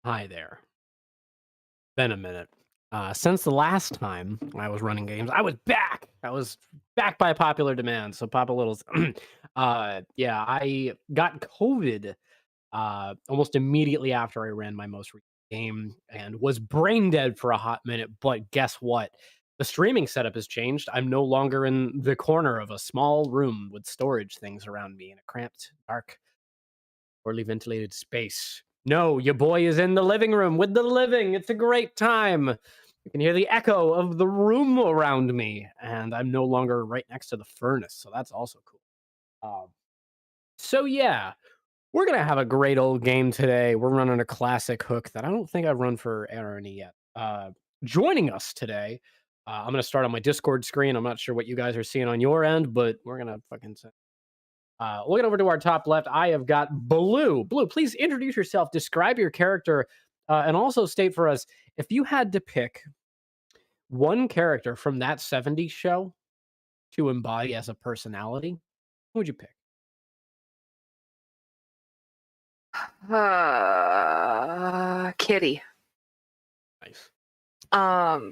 Hi there. Been a minute. Since the last time I was running games, I was back. I was back by popular demand. So Papa Littles, yeah, I got COVID almost immediately after I ran my most recent game and was brain dead for a hot minute. But guess what? The streaming setup has changed. I'm no longer in the corner of a small room with storage things around me in a cramped, dark, poorly ventilated space. No, your boy is in the living room with the living. It's a great time. You can hear the echo of the room around me, and I'm no longer right next to the furnace, so that's also cool. So yeah, we're gonna have a great old game today. We're running a classic hook that I don't think I've run for Arrowknee yet. Joining us today, I'm gonna start on my Discord screen. I'm not sure what you guys are seeing on your end, but we're gonna fucking looking over to our top left, I have got Blue. Blue, please introduce yourself, describe your character, and also state for us if you had to pick one character from that '70s show to embody as a personality, who would you pick? Kitty. Nice.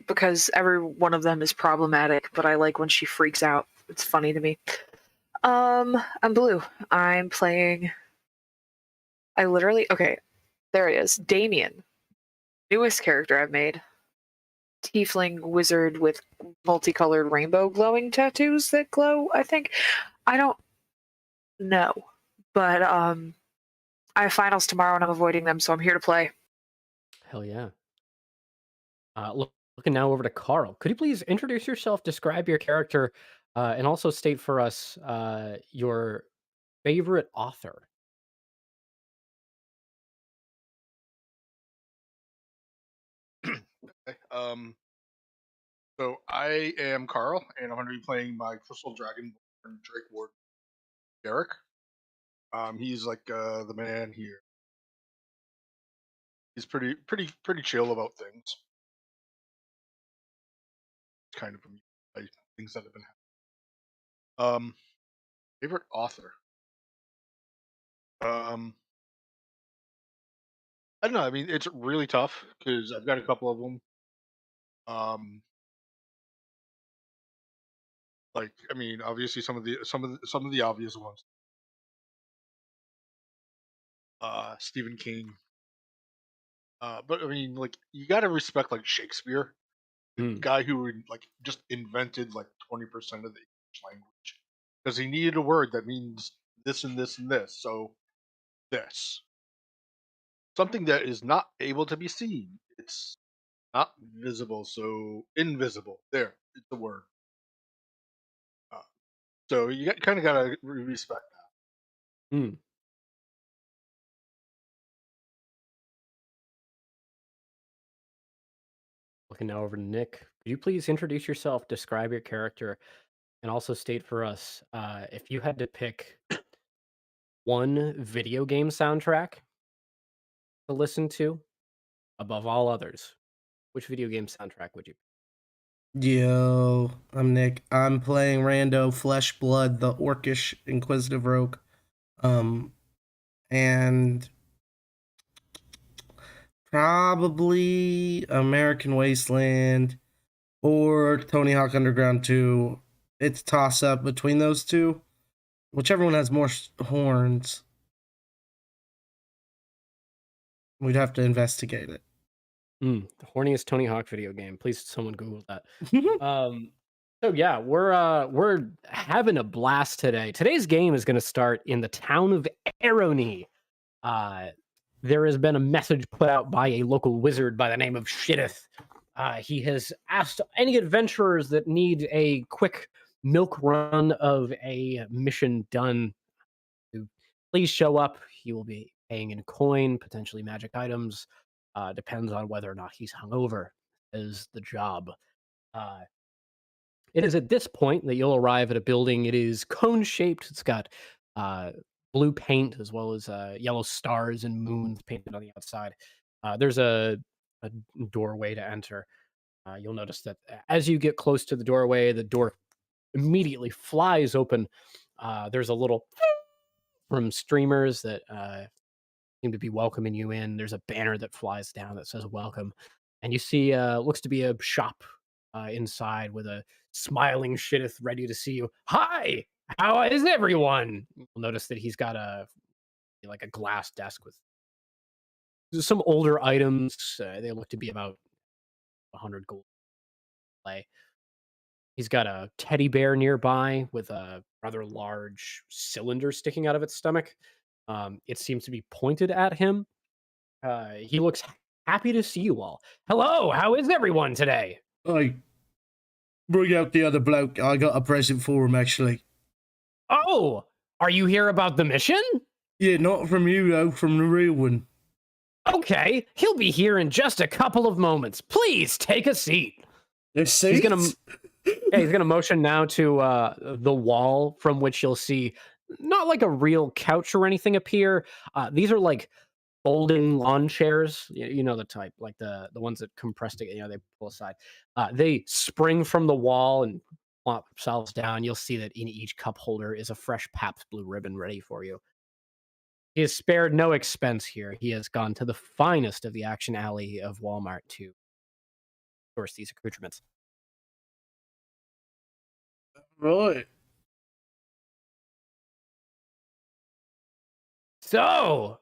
Because every one of them is problematic, but I like when she freaks out. It's funny to me. I'm Blue. I'm playing. Okay, there it is. Damien, newest character I've made. Tiefling wizard with multicolored rainbow glowing tattoos that glow. I think. I don't know, but I have finals tomorrow and I'm avoiding them, so I'm here to play. Hell yeah. Looking now over to Carl. Could you please introduce yourself, describe your character, and also state for us your favorite author? Okay, so I am Carl, and I'm going to be playing my Crystal Dragonborn Drake Ward, Derek. He's like the man here. He's pretty chill about things. Kind of like things that have been happening. Favorite author. Um, I don't know. I mean, it's really tough because I've got a couple of them. Um, like I mean, obviously some of the obvious ones. Stephen King. But I mean, like you got to respect like Shakespeare, the Hmm. guy who like just invented like 20% of the English language because he needed a word that means this and this and this. So this something that is not able to be seen. It's not visible, so invisible. There, it's the word. Uh, so you kind of gotta respect Hmm. Looking now over to Nick. Could you please introduce yourself, describe your character, and also state for us if you had to pick one video game soundtrack to listen to above all others, which video game soundtrack would you pick? Yo, I'm Nick. I'm playing Rando Flesh Blood, the Orcish Inquisitive Rogue. Um, and probably American Wasteland or Tony Hawk Underground 2. It's toss up between those two. Whichever one has more horns, we'd have to investigate it. The horniest Tony Hawk video game. Please, someone Google that. Um, so yeah, we're having a blast today. Today's game is going to start in the town of Arrowknee. Uh, there has been a message put out by a local wizard by the name of Shitteth. He has asked any adventurers that need a quick milk run of a mission done to please show up. He will be paying in coin, potentially magic items. Depends on whether or not he's hungover. Is the job. Uh, it is at this point that you'll arrive at a building. It is cone shaped. It's got uh, blue paint as well as yellow stars and moons painted on the outside. There's a doorway to enter. You'll notice that as you get close to the door immediately flies open. There's a little from streamers that seem to be welcoming you in. There's a banner that flies down that says "Welcome," and you see looks to be a shop inside with a smiling Shidith ready to see you. Hi, how is everyone? You'll notice that he's got a like a glass desk with some older items. They look to be about 100 gold play. He's got a teddy bear nearby with a rather large cylinder sticking out of its stomach. It seems to be pointed at him. He looks happy to see you all. Hello, how is everyone today? I bring out the other bloke. I got a present for him, actually. Oh, are you here about the mission? Yeah, not from you, though, from the real one. Okay, he'll be here in just a couple of moments. Please take a seat. The seats? He's gonna motion now to the wall from which you'll see not like a real couch or anything appear. These are like folding lawn chairs. You know the type, like the ones that compress together. You know, they pull aside. They spring from the wall and plop themselves down. You'll see that in each cup holder is a fresh Pabst Blue Ribbon ready for you. He has spared no expense here. He has gone to the finest of the action alley of Walmart to source these accoutrements. Right. So,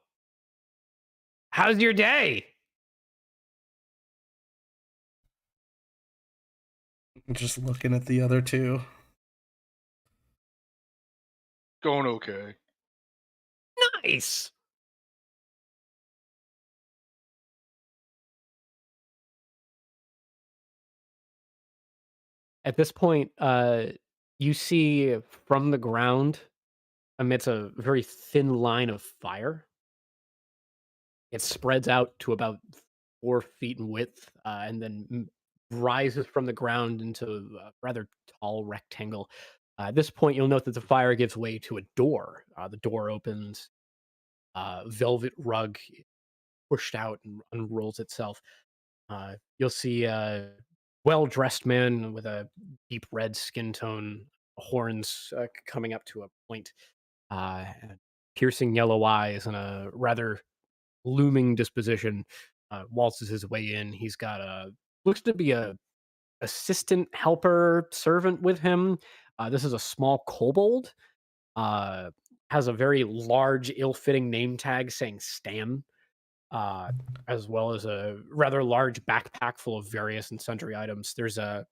how's your day? I'm just looking at the other two. Going okay. Nice. At this point, you see from the ground, amidst a very thin line of fire, it spreads out to about 4 feet in width, and then rises from the ground into a rather tall rectangle. At this point, you'll note that the fire gives way to a door. The door opens, velvet rug pushed out and unrolls itself. You'll see a well-dressed man with a deep red skin tone, horns coming up to a point, and piercing yellow eyes, and a rather looming disposition. Waltzes his way in. He's got a looks to be a assistant helper servant with him. This is a small kobold. Uh, has a very large, ill-fitting name tag saying Stan, uh, as well as a rather large backpack full of various and sundry items. There's a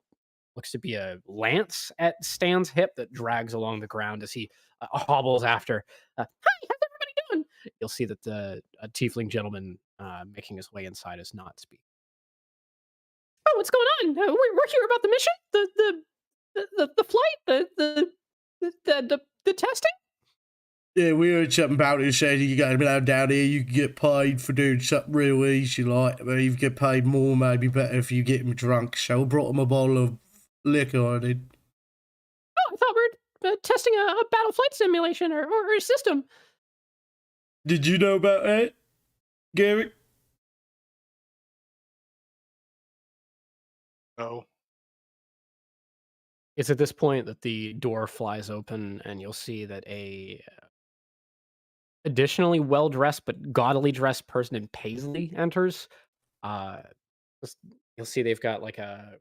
looks to be a lance at Stan's hip that drags along the ground as he hobbles after. Hi, how's everybody doing? You'll see that the a tiefling gentleman making his way inside is not speaking. Oh, what's going on? We're here about the mission, the flight, the testing. Yeah, we heard something about it. Said you got down here, you can get paid for doing something real easy, like, but you get paid more, maybe better if you get him drunk. So I brought him a bottle of liquor, I did. Oh, I thought we were testing a battle flight simulation or a system. Did you know about that, Gary? No. It's at this point that the door flies open, and you'll see that a additionally well-dressed but gaudily dressed person in paisley enters. Uh, you'll see they've got like a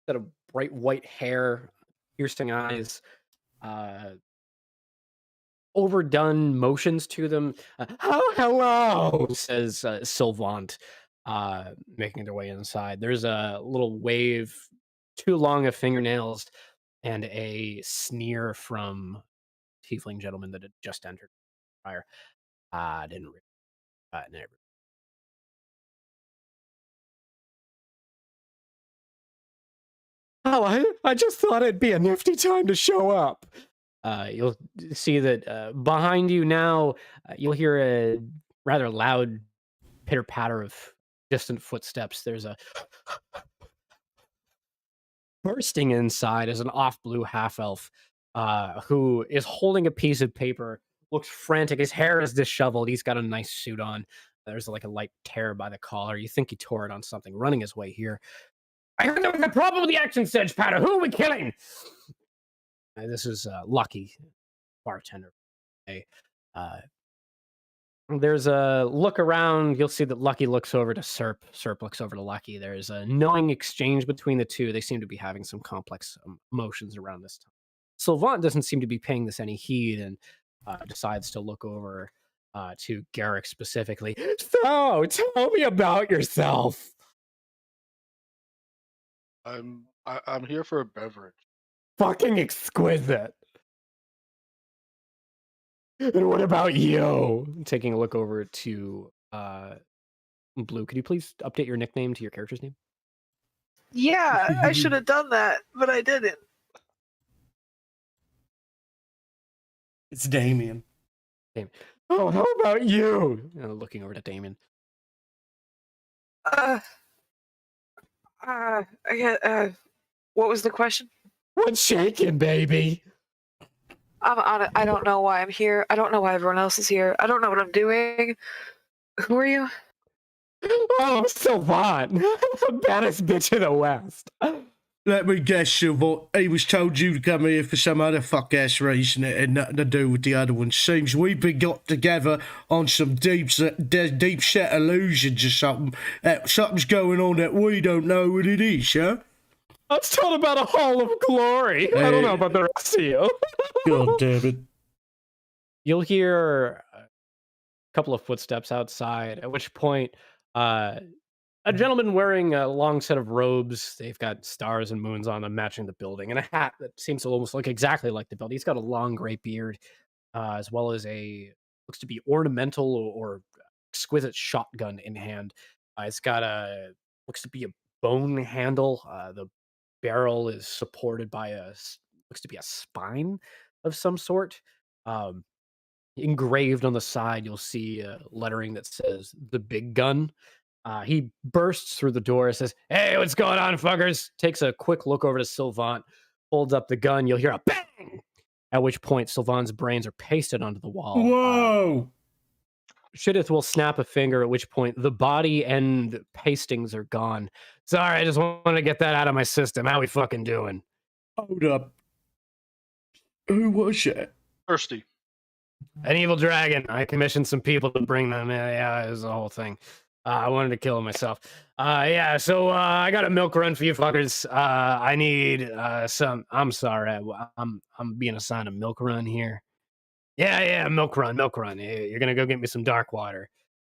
set of bright white hair, piercing eyes, uh, overdone motions to them. Oh, hello, says Sylvant, making their way inside. There's a little wave, too long of fingernails, and a sneer from tiefling gentleman that had just entered prior. I didn't. Never. Oh, I just thought it'd be a nifty time to show up. You'll see that behind you now, you'll hear a rather loud pitter patter of distant footsteps. There's a bursting inside as an off blue half elf who is holding a piece of paper, looks frantic. His hair is disheveled. He's got a nice suit on. There's like a light tear by the collar. You think he tore it on something, running his way here. I heard there was a problem with the action sedge patter. Who are we killing? This is Lucky, bartender. There's a look around. You'll see that Lucky looks over to Serp. Serp looks over to Lucky. There's a knowing exchange between the two. They seem to be having some complex emotions around this time. Sylvant doesn't seem to be paying this any heed and decides to look over to Garrick specifically. So, tell me about yourself. I'm here for a beverage. Fucking exquisite. And what about you? Taking a look over to Blue, could you please update your nickname to your character's name? Yeah, I should have done that, but I didn't. It's Damien. Oh, how about you? Looking over to Damien. What was the question? What's shaking, baby? I don't know why I'm here. I don't know why everyone else is here. I don't know what I'm doing. Who are you? Oh, I'm Sylvant. Baddest bitch in the West. Let me guess, Sylvant. He was told you to come here for some other fuck-ass reason. It had nothing to do with the other one. Seems we've been got together on some deep set illusions or something. Something's going on that we don't know what it is, huh? I was told about a hall of glory. I don't know about the rest of you. God damn it. You'll hear a couple of footsteps outside, at which point a gentleman wearing a long set of robes, they've got stars and moons on them matching the building, and a hat that seems to almost look exactly like the building. He's got a long gray beard, as well as looks to be ornamental or exquisite shotgun in hand. It's got looks to be a bone handle. The barrel is supported by looks to be a spine of some sort. Engraved on the side, you'll see lettering that says "The Big Gun." He bursts through the door, says, "Hey, what's going on, fuckers?" Takes a quick look over to Sylvant, holds up the gun. You'll hear a bang, at which point Sylvant's brains are pasted onto the wall. Whoa! Shidith will snap a finger, at which point the body and pastings are gone. Sorry, I just wanted to get that out of my system. How we fucking doing? Hold up. Who was it? Thirsty. An evil dragon. I commissioned some people to bring them. Yeah, it was the whole thing. I wanted to kill him myself. Yeah, so I got a milk run for you fuckers. I need some. I'm sorry. I'm being assigned a milk run here. Yeah, milk run. You're gonna go get me some dark water.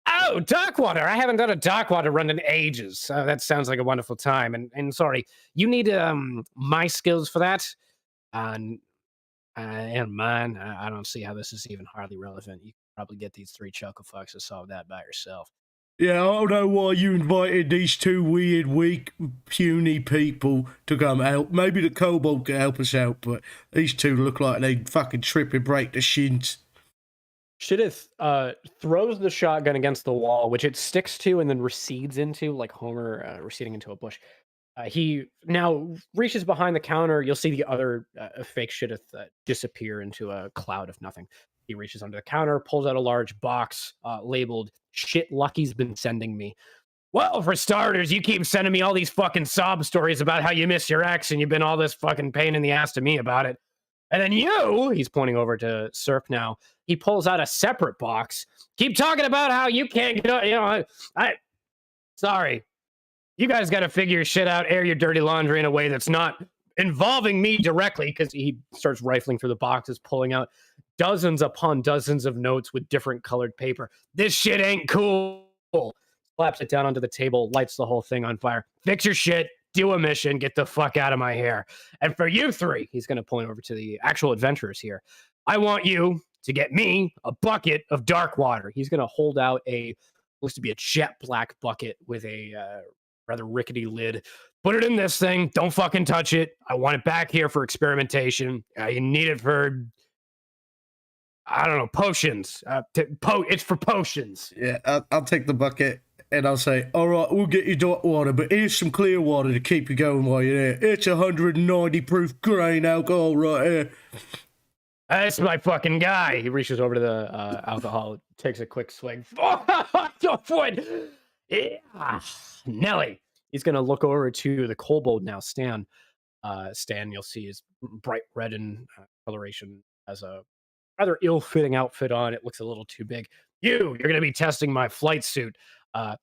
Oh, dark water! I haven't done a dark water run in ages. That sounds like a wonderful time. And sorry, you need my skills for that. And mine. I don't see how this is even hardly relevant. You can probably get these 3 chuckle fucks to solve that by yourself. Yeah, I don't know why you invited these 2 weird, weak, puny people to come help. Maybe the kobold can help us out, but these 2 look like they fucking trip and break the shins. Shidith throws the shotgun against the wall, which it sticks to and then recedes into, like Homer receding into a bush. He now reaches behind the counter. You'll see the other fake Shidith disappear into a cloud of nothing. He reaches under the counter, pulls out a large box labeled "Shit Lucky's been sending me." Well, for starters, you keep sending me all these fucking sob stories about how you miss your ex and you've been all this fucking pain in the ass to me about it. And then he's pointing over to Serp now. He pulls out a separate box. Keep talking about how you can't get, sorry. You guys got to figure your shit out, air your dirty laundry in a way that's not involving me directly, because he starts rifling through the boxes, pulling out dozens upon dozens of notes with different colored paper. This shit ain't cool. Slaps it down onto the table, lights the whole thing on fire. Fix your shit, do a mission, get the fuck out of my hair. And for you 3, he's going to point over to the actual adventurers here. I want you to get me a bucket of dark water. He's going to hold out looks to be a jet black bucket with a rather rickety lid. Put it in this thing. Don't fucking touch it. I want it back here for experimentation. You need it for, I don't know, potions. It's for potions. Yeah, I'll take the bucket and I'll say, all right, we'll get you dark water, but here's some clear water to keep you going while you're there. It's 190 proof grain alcohol right here. That's my fucking guy. He reaches over to the alcohol, takes a quick swig. Yeah. Nelly. He's going to look over to the kobold now, Stan. Stan, you'll see, is bright red in coloration, has a rather ill-fitting outfit on. It looks a little too big. You're going to be testing my flight suit. Sorry,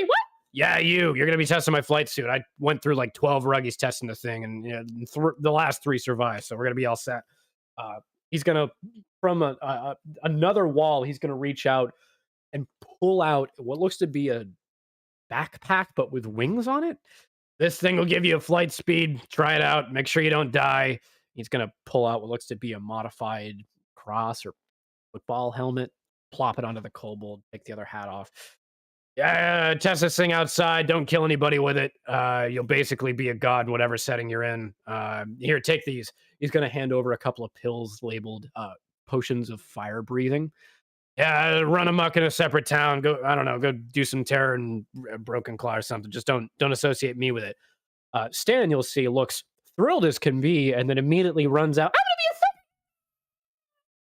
what? Yeah, you're going to be testing my flight suit. I went through like 12 ruggies testing the thing, and the last 3 survived, so we're going to be all set. He's going to, from another wall, he's going to reach out and pull out what looks to be a backpack, but with wings on it. This thing will give you a flight speed. Try it out. Make sure you don't die. He's going to pull out what looks to be a modified cross or football helmet, plop it onto the kobold, take the other hat off. Yeah, test this thing outside. Don't kill anybody with it. You'll basically be a god in whatever setting you're in. Here, take these. He's going to hand over a couple of pills labeled potions of fire breathing. Yeah, run amok in a separate town. Go, I don't know, go do some terror and Broken Claw or something. Just don't associate me with it. Stan, you'll see, looks thrilled as can be, and then immediately runs out.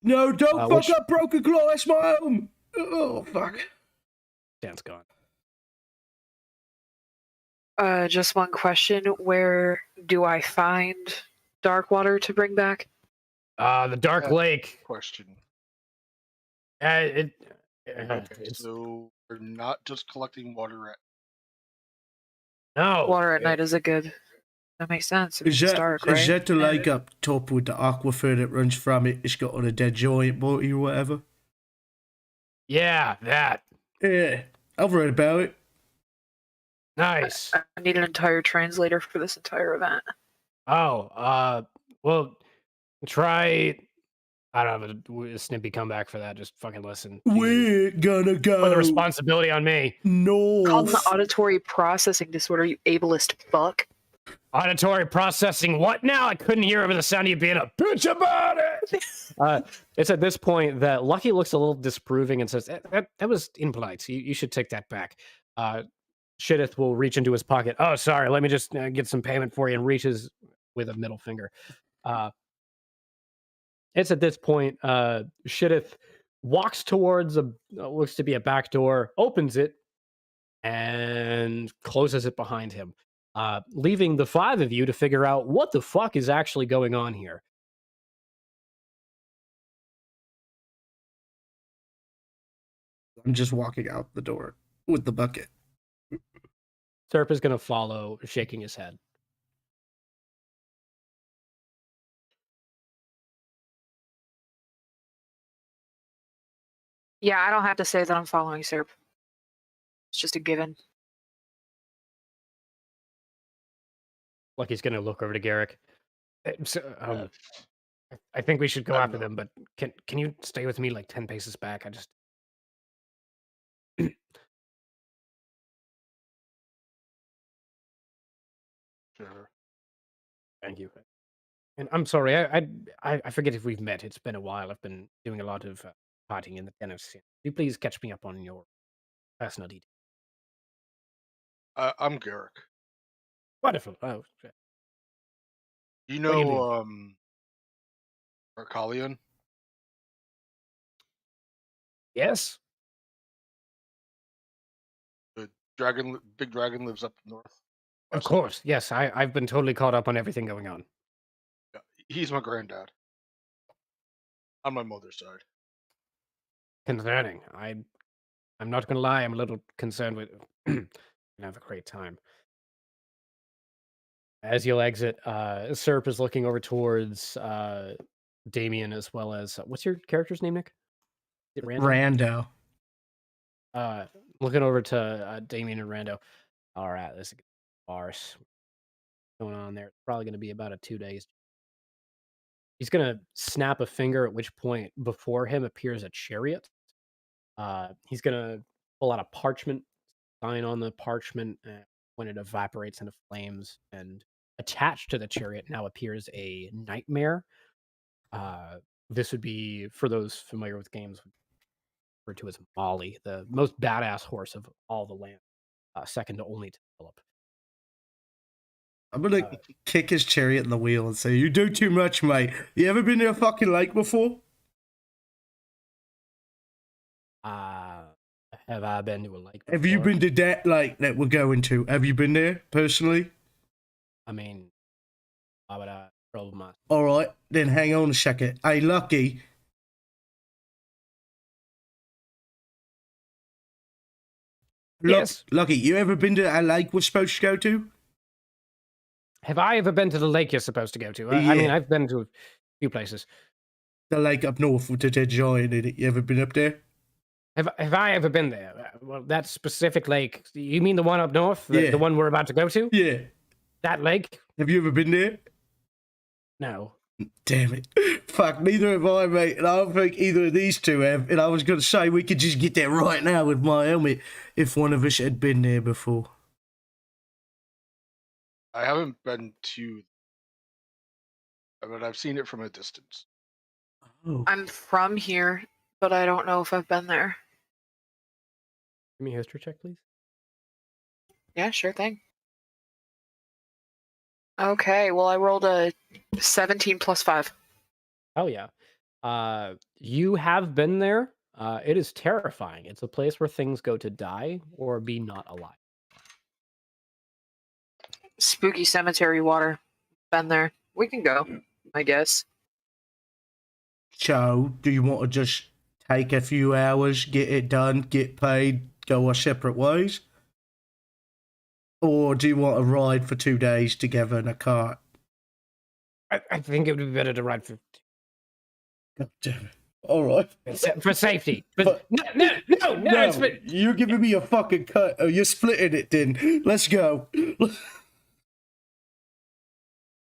No, don't fuck up Broken Claw. It's my home. Oh, fuck. Stan's gone. Just one question. Where do I find dark water to bring back? The Dark Lake. Question. Okay, So we're not just collecting water at. No. Water at night is a good. That makes sense. Is It's that, dark, right? is that the lake up top with the aquifer that runs from it? It's got all the dead giant body or whatever? Yeah, that. Yeah, I've read about it. Nice. I need an entire translator for this entire event. Oh, well, try. I don't have a snippy comeback for that. Just fucking listen. We're gonna go. Put the responsibility on me. Called an North. auditory processing disorder, you ableist fuck. Auditory processing. What now? I couldn't hear over the sound of you being a bitch about it. It's at this point that Lucky looks a little disapproving and says, that was impolite. You should take that back. Shitteth will reach into his pocket. Oh, sorry. Let me just get some payment for you, and reaches with a middle finger. It's at this point, Shitteth walks towards looks to be a back door, opens it, and closes it behind him, leaving the 5 of you to figure out what the fuck is actually going on here. I'm just walking out the door with the bucket. Serp is going to follow, shaking his head. Yeah, I don't have to say that I'm following Serp. It's just a given. Lucky's going to look over to Garrick. I think we should go after them, but can you stay with me like 10 paces back? I just... Sure. Thank you. And I'm sorry, I forget if we've met. It's been a while. I've been doing a lot of partying in the tennis scene. Could you please catch me up on your personal details? I'm Garrick. Wonderful. Oh, You What do you know, Arcalion? yes? The big dragon lives up north. Of course. Yes, I've been totally caught up on everything going on. Yeah, he's my granddad. On my mother's side. Concerning. I'm not gonna lie, I'm a little concerned with gonna have a great time. As you'll exit, Serp is looking over towards Damien, as well as what's your character's name, Nick? Is it Rando? Rando. Looking over to Damien and Rando. All right, this is a farce going on there. It's probably going to be about a 2 days. He's going to snap a finger, at which point before him appears a chariot. He's going to pull out a parchment, sign on the parchment, when it evaporates into flames, and attached to the chariot now appears a nightmare. This would be, for those familiar with games, referred to as Molly, the most badass horse of all the land, second to only to Philip. I'm gonna kick his chariot in the wheel and say, "You do too much, mate. You ever been to a fucking lake before?" Have I been to a lake before? Have you been to that lake that we're going to? Have you been there personally? I mean, why would I trouble myself? All right, then hang on a second. Hey, Lucky, Yes. Lucky, you ever been to that lake we're supposed to go to? Have I ever been to the lake you're supposed to go to? I mean, Yeah. I've been to a few places. The lake up north with the dead giant in it. You ever been up there? Have I ever been there? Well, that specific lake. You mean the one up north? Yeah. The one we're about to go to? Yeah. That lake? Have you ever been there? No. Damn it. Fuck, neither have I, mate. And I don't think either of these two have. And I was going to say we could just get there right now with my helmet if one of us had been there before. I haven't been to, but I've seen it from a distance. Oh. I'm from here, but I don't know if I've been there. Give me a history check, please. Yeah, sure thing. Okay, well, I rolled a 17 plus 5. Oh yeah. You have been there. It is terrifying. It's a place where things go to die or be not alive. Spooky cemetery water. Been there. We can go, I guess. So, do you want to just take a few hours, get it done, get paid, go our separate ways? Or do you want to ride for 2 days together in a cart? I think it would be better to ride for God damn it. All right. for safety. But- no, No, it's for- you're giving me a fucking cut. Oh, you're splitting it then. Let's go.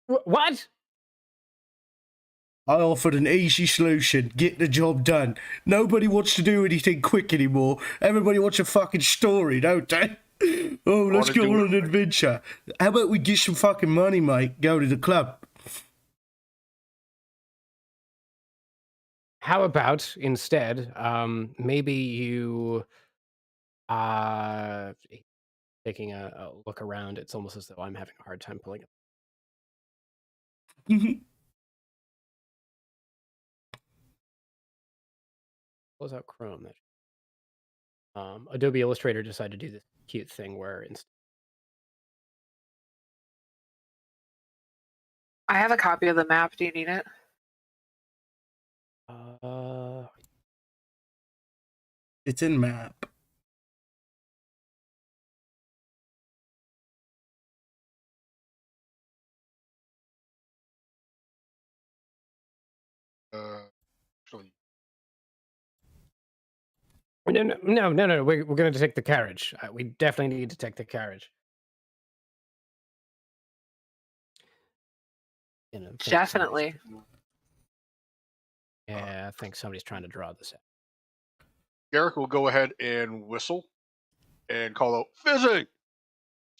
What? I offered an easy solution. Get the job done. Nobody wants to do anything quick anymore. Everybody wants a fucking story, don't they? Oh, let's Wanna go do on it. an adventure. How about we get some fucking money, mate? Go to the club. How about instead, maybe you taking a look around. It's almost as though I'm having a hard time pulling it. Close out Chrome. Adobe Illustrator decided to do this cute thing where I have a copy of the map. Do you need it? It's in map. Actually, no. We're going to take the carriage. We definitely need to take the carriage. You know, I think Definitely. Yeah, I think somebody's trying to draw this out. Garrick will go ahead and whistle and call out "Fizzy,"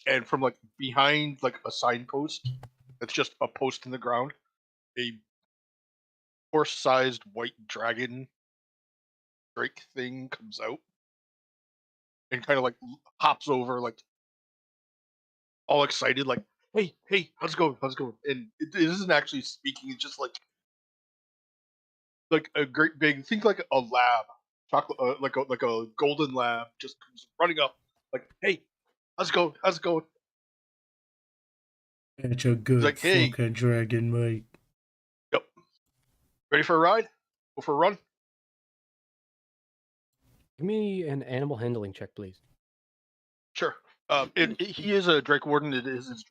and from like behind like a signpost that's just a post in the ground, a horse-sized white dragon drake thing comes out and kind of like hops over, like all excited, like hey, how's it going, and it isn't actually speaking. It's just like a great big, think like a lab, chocolate, like a golden lab, just comes running up, like, hey, how's it going? It's a good like, hey. fucking dragon, mate. Yep. Ready for a ride? Go for a run? Give me an animal handling check, please. Sure. He is a Drake Warden. It is his.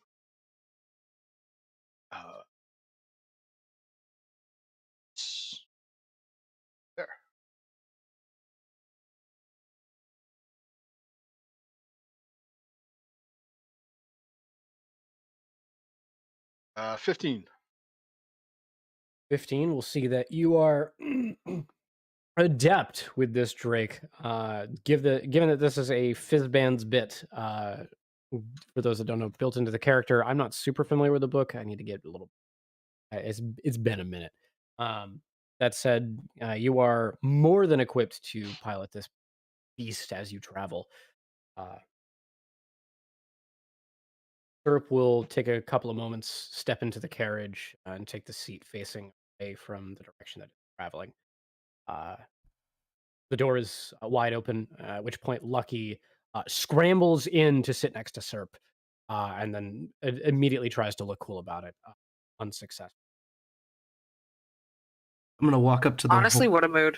There. 15. 15 will see that you are adept with this Drake. Given that this is a Fizzbands bit, for those that don't know, built into the character. I'm not super familiar with the book. I need to get a little. It's been a minute. That said, you are more than equipped to pilot this beast as you travel. Serp will take a couple of moments, step into the carriage, and take the seat facing away from the direction that it's traveling. The door is wide open, at which point Lucky scrambles in to sit next to Serp, and then immediately tries to look cool about it. Unsuccessful. I'm gonna walk up to the Honestly, what a mood.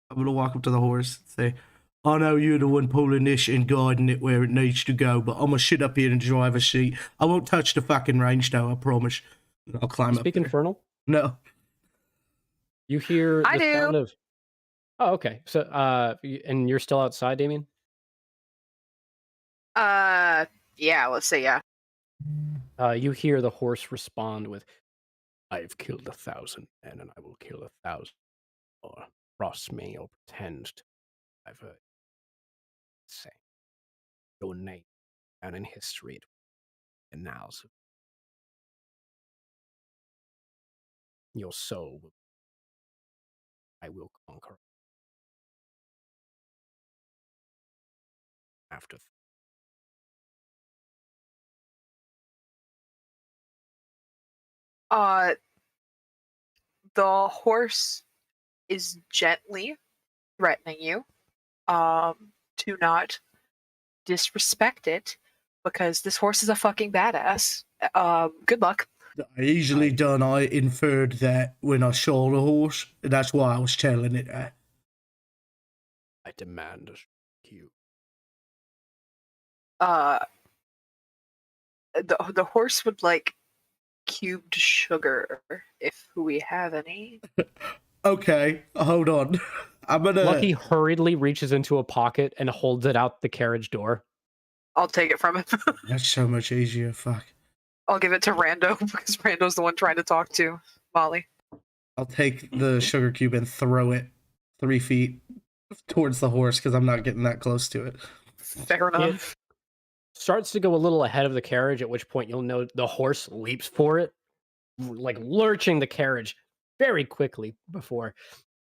I'm gonna walk up to the horse and say, I know you're the one pulling this and guiding it where it needs to go, but I'm gonna sit up here in the driver's seat. I won't touch the fucking range though, I promise. I'll climb up Speak there. Infernal. No. You hear I the do. sound of. Oh, okay. So, and you're still outside, Damien? Yeah, let's say yeah. You hear the horse respond with, "I've killed 1,000 men, and I will kill 1,000 more. Trust me or pretend to. I've heard say your name down in history. And now, so your soul, I will conquer after." The horse is gently threatening you to not disrespect it because this horse is a fucking badass. Good luck. I inferred that when I saw the horse. That's why I was telling it that. I demand you. The horse would like cubed sugar if we have any. Okay, hold on. I'm gonna. Lucky hurriedly reaches into a pocket and holds it out the carriage door. I'll take it from him. That's so much easier. Fuck. I'll give it to Rando because Rando's the one trying to talk to Molly. I'll take the sugar cube and throw it 3 feet towards the horse because I'm not getting that close to it. Fair enough. Starts to go a little ahead of the carriage, at which point you'll know the horse leaps for it, like lurching the carriage very quickly before.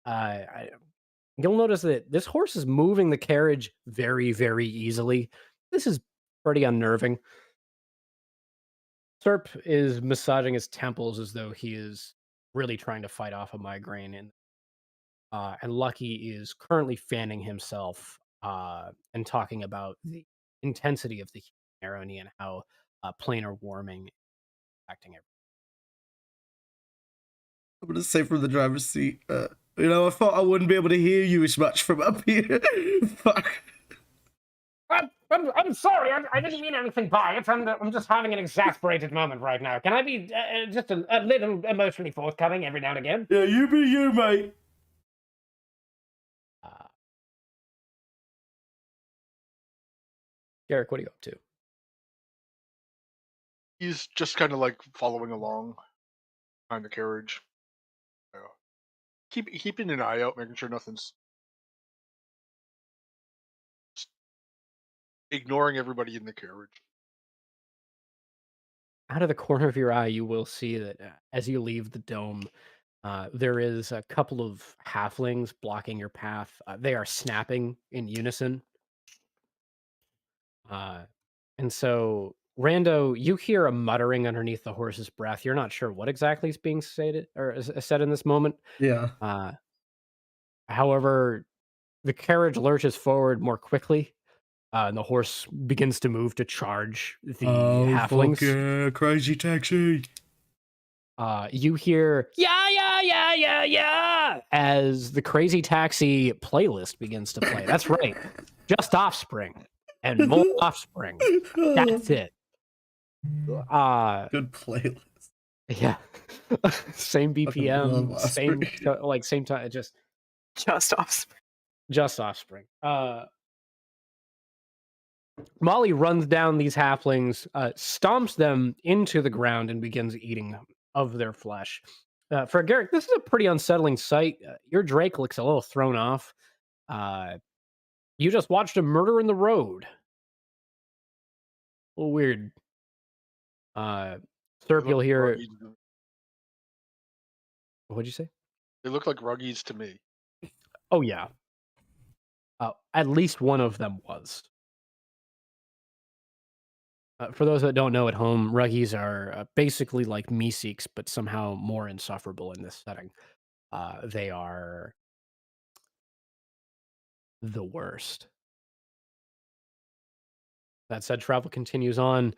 You'll notice that this horse is moving the carriage very, very easily. This is pretty unnerving. Serp is massaging his temples as though he is really trying to fight off a migraine, and Lucky is currently fanning himself and talking about the intensity of the Arrowknee and how planar warming is affecting it. I'm gonna say from the driver's seat. I thought I wouldn't be able to hear you as much from up here. Fuck. I'm sorry. I didn't mean anything by it. I'm just having an exasperated moment right now. Can I be just a little emotionally forthcoming every now and again? Yeah, you be you, mate. Garrick, what are you up to? He's just kind of like following along behind the carriage. Keeping an eye out, making sure nothing's ignoring everybody in the carriage. Out of the corner of your eye, you will see that as you leave the dome, there is a couple of halflings blocking your path. They are snapping in unison. And so, Rando, you hear a muttering underneath the horse's breath. You're not sure what exactly is being stated or is said in this moment. Yeah. However, the carriage lurches forward more quickly, and the horse begins to move to charge the halflings. Fuck yeah, crazy taxi. You hear yeah as the Crazy Taxi playlist begins to play. That's right, just Offspring and more Offspring. That's it. Good playlist. Yeah, same BPM, same time. Just Offspring. Just Offspring. Molly runs down these halflings, stomps them into the ground, and begins eating of their flesh. For Garrick, this is a pretty unsettling sight. Your Drake looks a little thrown off. You just watched a murder in the road. A little weird. Serp, you'll hear. What'd you say? They look like ruggies to me. Oh yeah. At least one of them was. For those that don't know at home, ruggies are basically like Meeseeks, but somehow more insufferable in this setting. They are the worst. That said, travel continues on.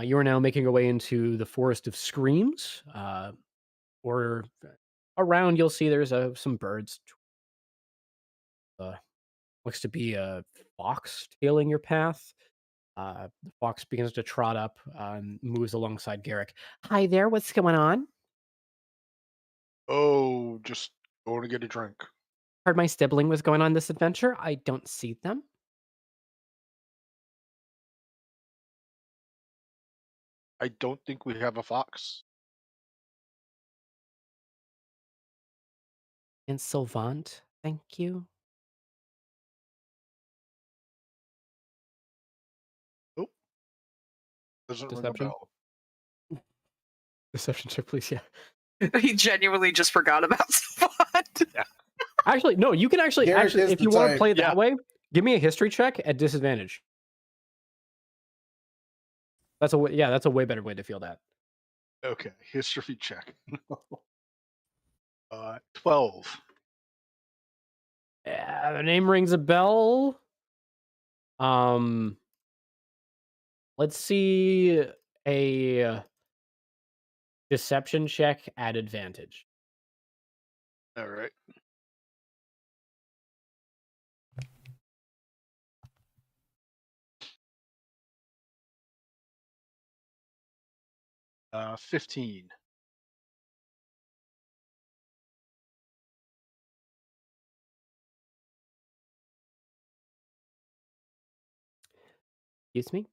You are now making your way into the Forest of Screams. Or around, you'll see there's some birds looks to be a fox tailing your path. The fox begins to trot up and moves alongside Garrick. Hi there, what's going on? Oh, just going to get a drink. Heard my sibling was going on this adventure. I don't see them. I don't think we have a fox. And Sylvant, thank you. Oh, doesn't ring a Deception? bell. Deception check, please. Yeah. He genuinely just forgot about Savant. Actually, no. You can actually Garrick is if the you want to type. play it Yeah. that way, give me a history check at disadvantage. That's a that's a way better way to feel that. Okay, history check. 12. Yeah, the name rings a bell. Let's see a deception check at advantage. All right. Uh, 15. Excuse me.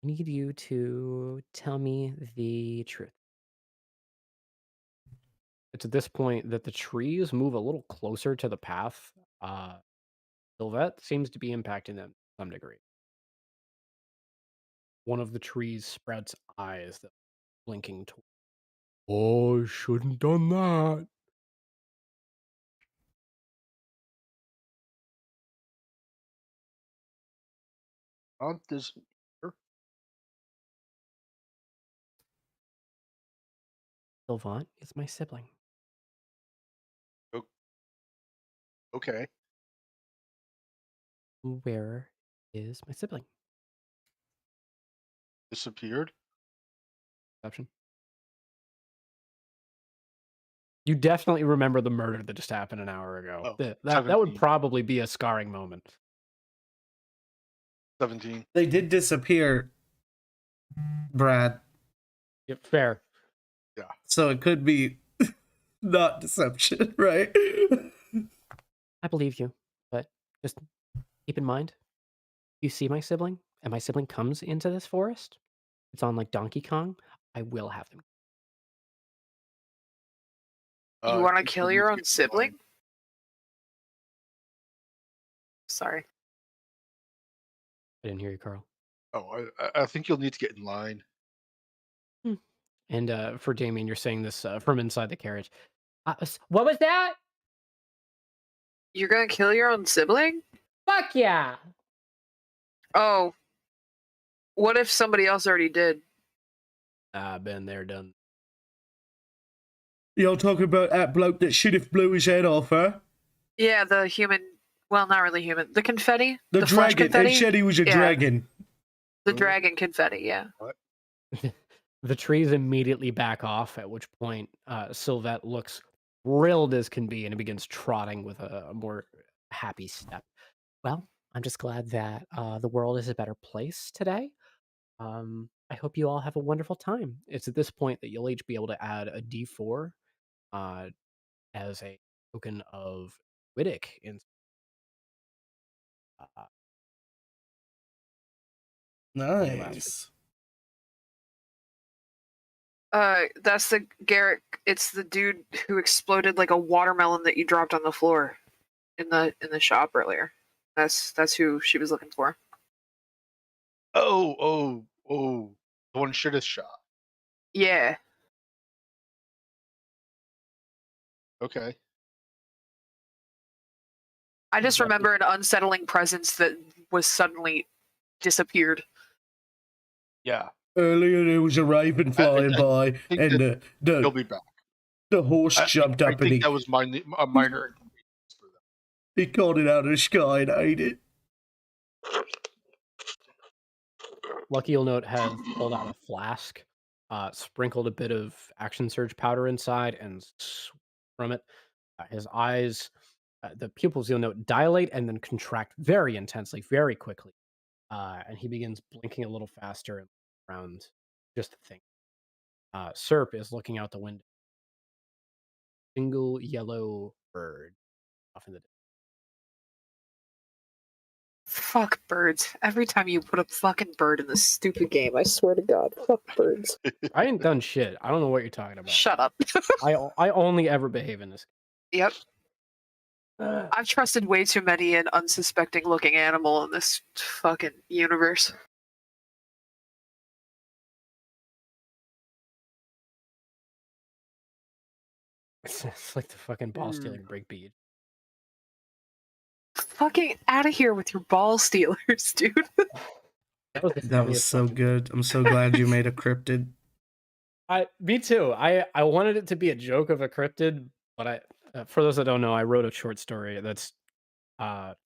I need you to tell me the truth. It's at this point that the trees move a little closer to the path. Sylvette seems to be impacting them to some degree. One of the trees sprouts eyes that are blinking toward. Oh, I shouldn't done that. Aunt is here. Sylvant is my sibling. Okay. Where is my sibling? Disappeared. Perception. You definitely remember the murder that just happened an hour ago. Oh, That would 17. probably be a scarring moment. 17. They did disappear, Brad. Yep, fair. So it could be not deception, right? I believe you, but just keep in mind, you see my sibling, and my sibling comes into this forest. It's on like Donkey Kong. I will have them. You I want to think kill you'll your need to own get in sibling? line. Sorry. I didn't hear you, Carl. Oh, I think you'll need to get in line. And for Damien, you're saying this from inside the carriage. What was that? You're gonna kill your own sibling? Fuck yeah! Oh. What if somebody else already did? Been there, done. You're talking about that bloke that should have blew his head off, huh? Yeah, the human. Well, not really human. The confetti? The flesh dragon. confetti? They said he was a Yeah. dragon. The dragon confetti, yeah. The trees immediately back off, at which point Sylvette looks thrilled as can be and begins trotting with a more happy step. Well, I'm just glad that the world is a better place today. I hope you all have a wonderful time. It's at this point that you'll each be able to add a D4 as a token of Wittick. Uh, Nice. That's the Garrick. It's the dude who exploded like a watermelon that you dropped on the floor in the shop earlier. That's who she was looking for. Oh. The one shittest shot. Yeah. Okay. I just Exactly. remember an unsettling presence that was suddenly disappeared. Yeah. Earlier there was a raven flying by, think and He'll be back. the horse jumped I up and think that was a minor inconvenience for them. he caught it out of the sky and ate it. Lucky, you'll note, had pulled out a flask, sprinkled a bit of action surge powder inside, and from it. His eyes the pupils, you'll note, dilate and then contract very intensely, very quickly. And he begins blinking a little faster and around just to think. Serp is looking out the window. Single yellow bird off in the distance. Fuck birds. Every time you put a fucking bird in this stupid game, I swear to God, fuck birds. I ain't done shit. I don't know what you're talking about. Shut up. I only ever behave in this Yep. game. I've trusted way too many an unsuspecting looking animal in this fucking universe. It's like the fucking ball stealing breakbeat. Fucking out of here with your ball stealers, dude. That was so good. I'm so glad you made a cryptid. Me too. I wanted it to be a joke of a cryptid, but for those that don't know, I wrote a short story that's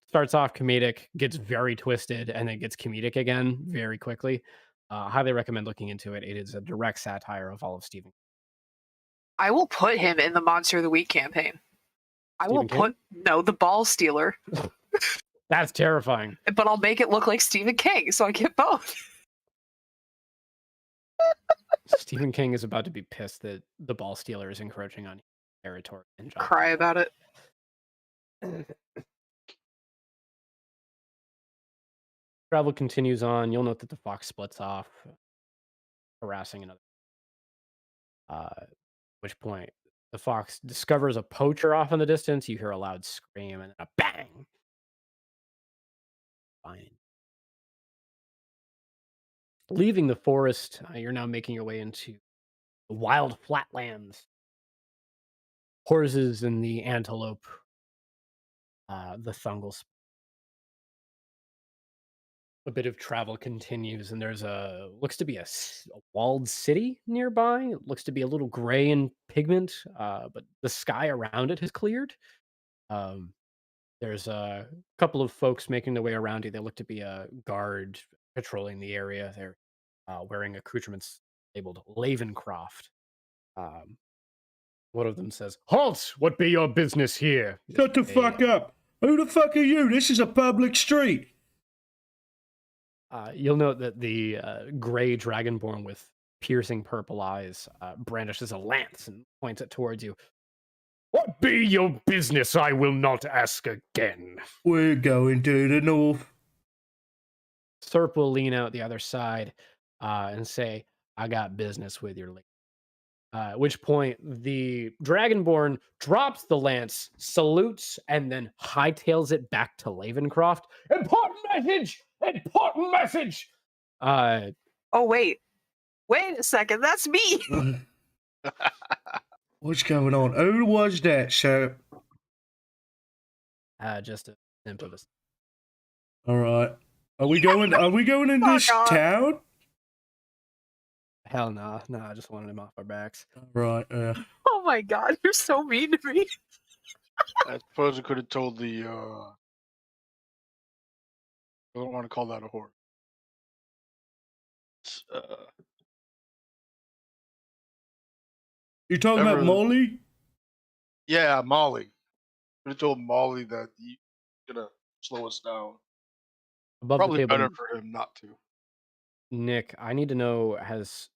starts off comedic, gets very twisted, and then gets comedic again very quickly. Highly recommend looking into it. It is a direct satire of all of Stephen. I will put him in the Monster of the Week campaign. I will Stephen put the ball stealer, That's terrifying. but I'll make it look like Stephen King, so I get both. Stephen King is about to be pissed that the ball stealer is encroaching on territory. And Cry about it. Travel continues on. You'll note that the fox splits off, harassing another. At which point, the fox discovers a poacher off in the distance. You hear a loud scream and then a bang. Fine. Leaving the forest, you're now making your way into the wild flatlands. Horses and the antelope, the thungles. A bit of travel continues, and there's looks to be a walled city nearby. It looks to be a little gray in pigment, but the sky around it has cleared. There's a couple of folks making their way around you. They look to be a guard patrolling the area. They're wearing accoutrements labeled Lavencroft. One of them says, "Halt! What be your business here?" Shut the fuck up. Who the fuck are you? This is a public street. You'll note that the gray dragonborn with piercing purple eyes brandishes a lance and points it towards you. "What be your business? I will not ask again." We're going to the north. Serp will lean out the other side and say, "I got business with your lady." At which point, the dragonborn drops the lance, salutes, and then hightails it back to Lavencroft. "Important message! Important message!" Oh, wait. Wait a second. That's me. What's going on? Who was that, sir? Just a imp of a... All right. Are we going in this Fuck off. town? Hell nah. I just wanted him off our backs. Right. Oh my God. You're so mean to me. I suppose I could have told the. I don't want to call that a horse. You talking about Ever- Molly? Yeah, Molly. Could have told Molly that he's gonna slow us down. Above Probably the table, better for him not to. Nick, I need to know, has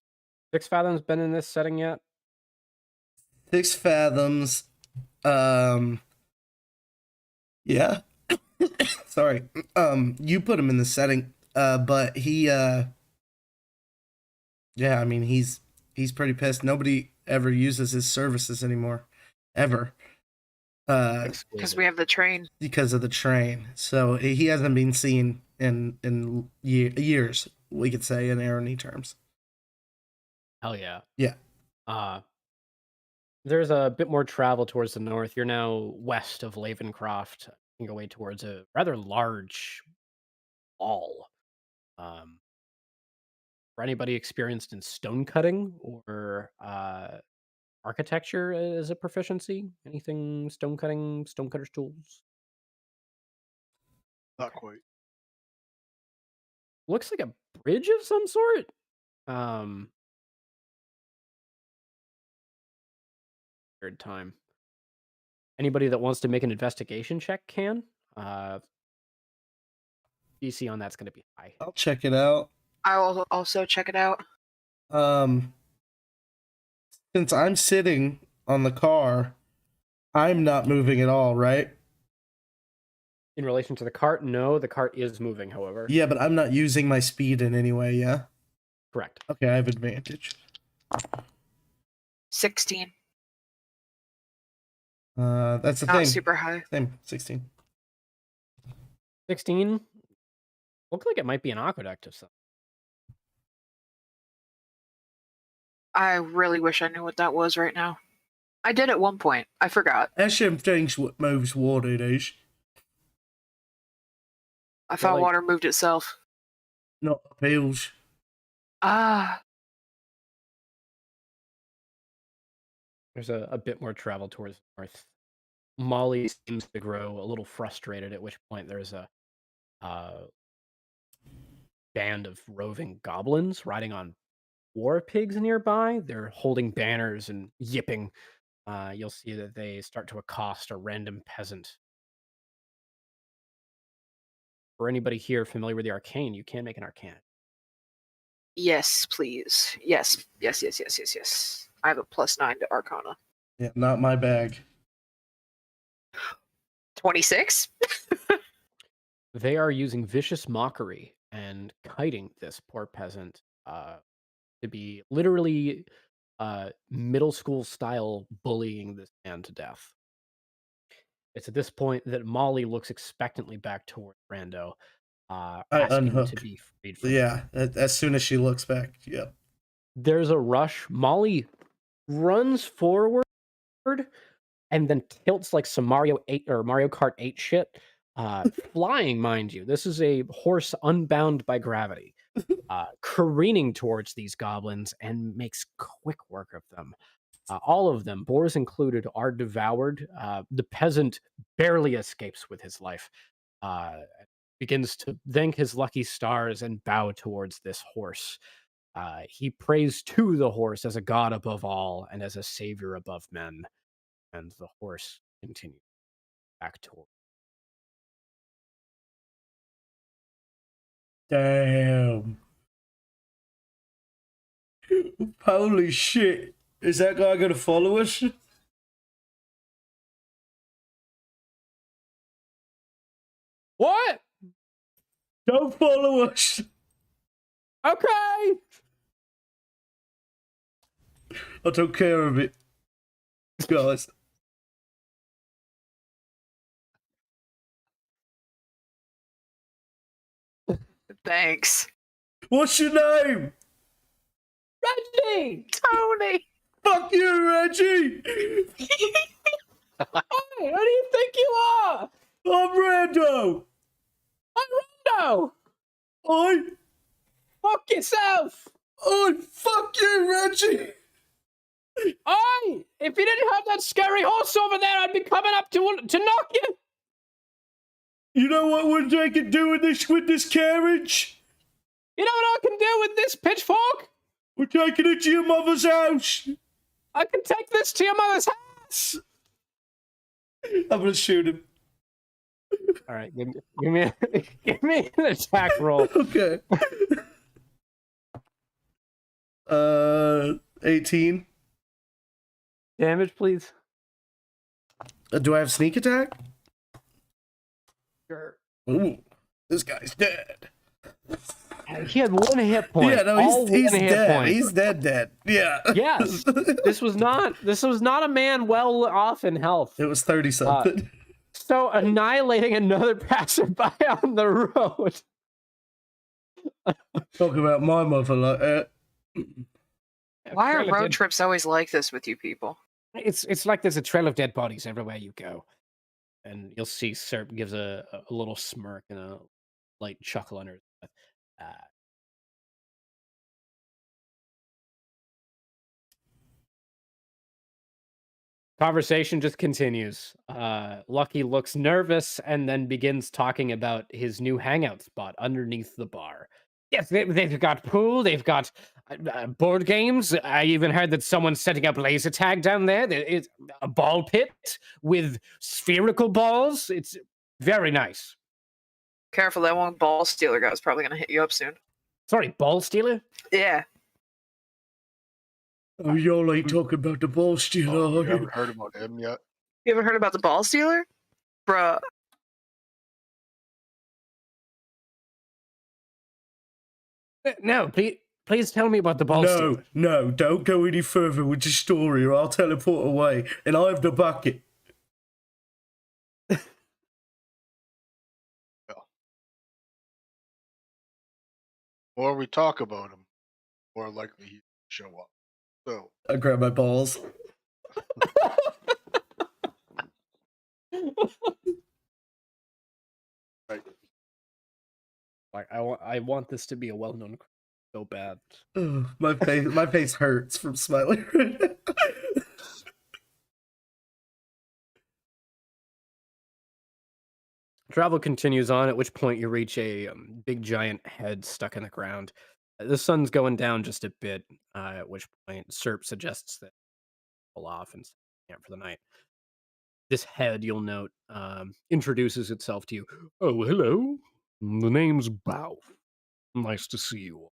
Six Fathoms been in this setting yet? 6 Fathoms. Yeah. Sorry. You put him in the setting. But he yeah, I mean he's pretty pissed. Nobody ever uses his services anymore. Ever. Because we have the train. Because of the train. So he hasn't been seen in years, we could say, in Arrowknee terms. Hell yeah. Yeah. There's a bit more travel towards the north. You're now west of Lavencroft. You go away towards a rather large wall. For anybody experienced in stone cutting or architecture as a proficiency, anything stone cutting, stonecutter's tools? Not quite. Looks like a bridge of some sort. Third time. Anybody that wants to make an investigation check can. DC on that's going to be high. I'll check it out. I will also check it out. Since I'm sitting on the car, I'm not moving at all, right? In relation to the cart, no, the cart is moving, however. Yeah, but I'm not using my speed in any way, yeah? Correct. Okay, I have advantage. 16. That's the Not thing. super high. Same, 16. 16. Looks like it might be an aqueduct of some. I really wish I knew what that was right now. I did at one point. I forgot. That's them things what moves water, these. I thought like- water moved itself. Not pills. Ah, There's a bit more travel towards the north. Molly seems to grow a little frustrated, at which point there's a band of roving goblins riding on war pigs nearby. They're holding banners and yipping. You'll see that they start to accost a random peasant. For anybody here familiar with the arcane, you can make an arcane. yes, please. Yes. I have a +9 to Arcana. Yeah, not my bag. 26? They are using vicious mockery and kiting this poor peasant to be literally middle school style bullying this man to death. It's at this point that Molly looks expectantly back toward Brando, asking to unhook. be freed from him. Yeah, as soon as she looks back. Yeah. There's a rush. Molly runs forward and then tilts like some Mario 8 or Mario Kart 8 shit. Flying, mind you. This is a horse unbound by gravity, careening towards these goblins and makes quick work of them. All of them, boars included, are devoured. The peasant barely escapes with his life. Begins to thank his lucky stars and bow towards this horse. He prays to the horse as a god above all and as a savior above men. And the horse continues back toward. Damn. Holy shit. Is that guy gonna follow us? What? Don't follow us. Okay. I took care of it. Guys. Thanks. What's your name? Reggie! Tony! Fuck you, Reggie! Hey, who do you think you are? I'm Rando! I'm Rondo! I Fuck yourself! fuck you, Reggie! Oi! If you didn't have that scary horse over there, I'd be coming up to knock you! You know what I can do with this carriage? You know what I can do with this pitchfork? We're taking it to your mother's house. I can take this to your mother's house! I'm gonna shoot him. Alright, give me an attack roll. Okay. 18. Damage, please. Do I have sneak attack? Sure. Ooh, this guy's dead. He had one hit point. Yeah, no, All he's one hit dead. point. He's dead. Yeah. Yes. This was not a man well off in health. It was 30 something. So annihilating another passerby on the road. Talk about my mother like that. Why are Trail of road dead- trips always like this with you people? It's like there's a trail of dead bodies everywhere you go. And you'll see Serp gives a little smirk and a light chuckle under his breath. Conversation just continues. Lucky looks nervous and then begins talking about his new hangout spot underneath the bar. Yes, they've got pool. They've got board games. I even heard that someone's setting up laser tag down there. There is a ball pit with spherical balls. It's very nice. Careful, that one ball stealer guy's probably gonna hit you up soon. Sorry, ball stealer? Yeah. Oh, y'all ain't talking about the ball Oh, stealer. you are you? haven't heard about him yet? You ever heard about the ball stealer? Bruh. No, please tell me about the ball No, stealer. no, don't go any further with the story or I'll teleport away and I have the bucket. More we talk about him, more likely he show up. So, I grab my balls. right. Like I want this to be a well-known so bad. Ugh, my face hurts from smiling. Travel continues on, at which point you reach a big giant head stuck in the ground. The sun's going down just a bit, at which point Serp suggests that pull off and camp for the night. This head, you'll note, introduces itself to you. Oh, hello. The name's Bow. Nice to see you.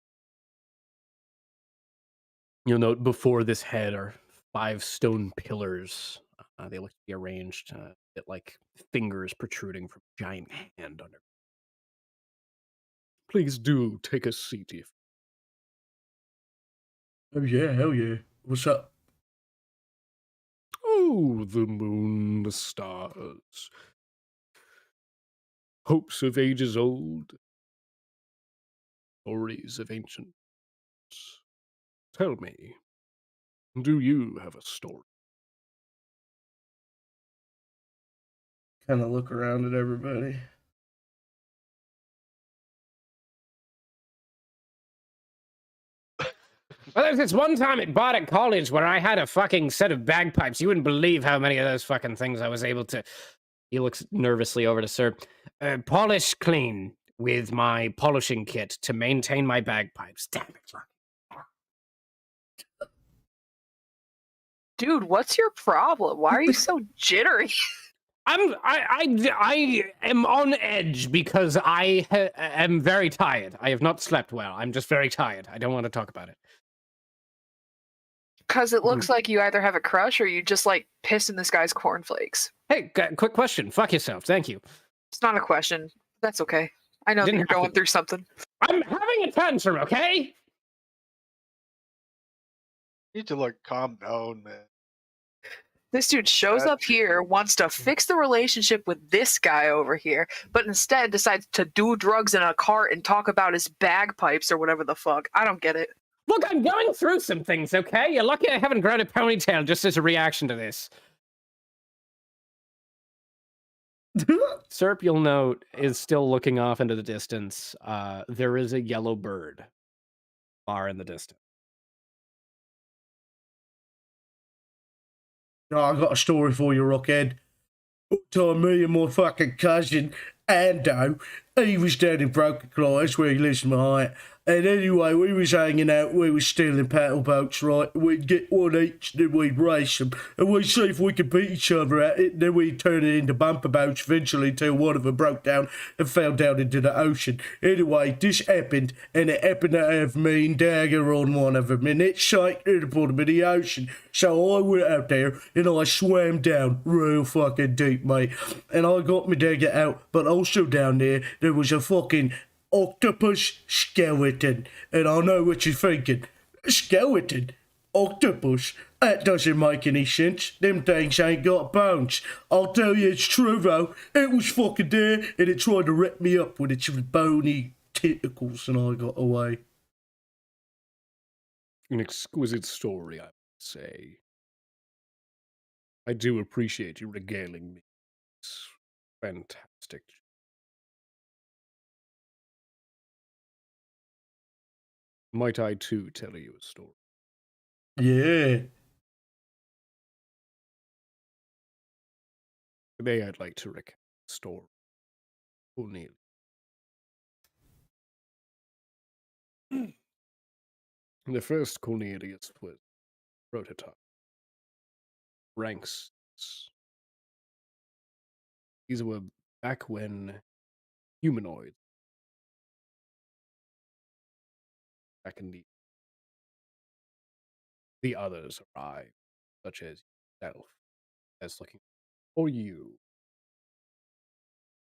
You'll note before this head are 5 stone pillars. They look to be arranged a bit like fingers protruding from a giant hand under. Please do take a seat if. Oh yeah, hell yeah. What's up? Oh, the moon, the stars. Hopes of ages old. Stories of ancients. Tell me, do you have a story? Kind of look around at everybody. Well, there's this one time at Bardic College where I had a fucking set of bagpipes. You wouldn't believe how many of those fucking things I was able to. He looks nervously over to Sir. Polish clean with my polishing kit to maintain my bagpipes. Damn it. Dude, what's your problem? Why are you so jittery? I am on edge because I am very tired. I have not slept well. I'm just very tired. I don't want to talk about it. Because it looks like you either have a crush or you just like piss in this guy's cornflakes. Hey, quick question. Fuck yourself. Thank you. It's not a question. That's okay. I know that Didn't you're have going to. through something. I'm having a tantrum, okay? You need to like calm down, man. This dude shows up here, wants to fix the relationship with this guy over here, but instead decides to do drugs in a cart and talk about his bagpipes or whatever the fuck. I don't get it. Look, I'm going through some things, okay? You're lucky I haven't grown a ponytail just as a reaction to this. Serp, you'll note, is still looking off into the distance. There is a yellow bird far in the distance. Oh, I got a story for you, Rockhead. One time, me and my fucking cousin, Ando, he was down in Broken Claw, that's where he lives in my height. And anyway, we was hanging out, we was stealing paddle boats, right? We'd get one each, then we'd race them. And we'd see if we could beat each other at it, then we'd turn it into bumper boats eventually till one of them broke down and fell down into the ocean. Anyway, this happened, and it happened to have me and Dagger on one of them, and it sank to the bottom of the ocean. So I went out there, and I swam down real fucking deep, mate. And I got my Dagger out, but also down there was a fucking octopus skeleton. And I know what you're thinking. Skeleton? Octopus? That doesn't make any sense. Them things ain't got bones. I'll tell you it's true though. It was fucking there and it tried to rip me up with its bony tentacles and I got away. An exquisite story, I would say. I do appreciate you regaling me. It's fantastic. Might I too tell you a story? Yeah. Today I'd like to recount a story. O'Neill. The first Cornelius was prototype. Ranks. These were back when humanoids, back in the others arrived, such as yourself, as looking for you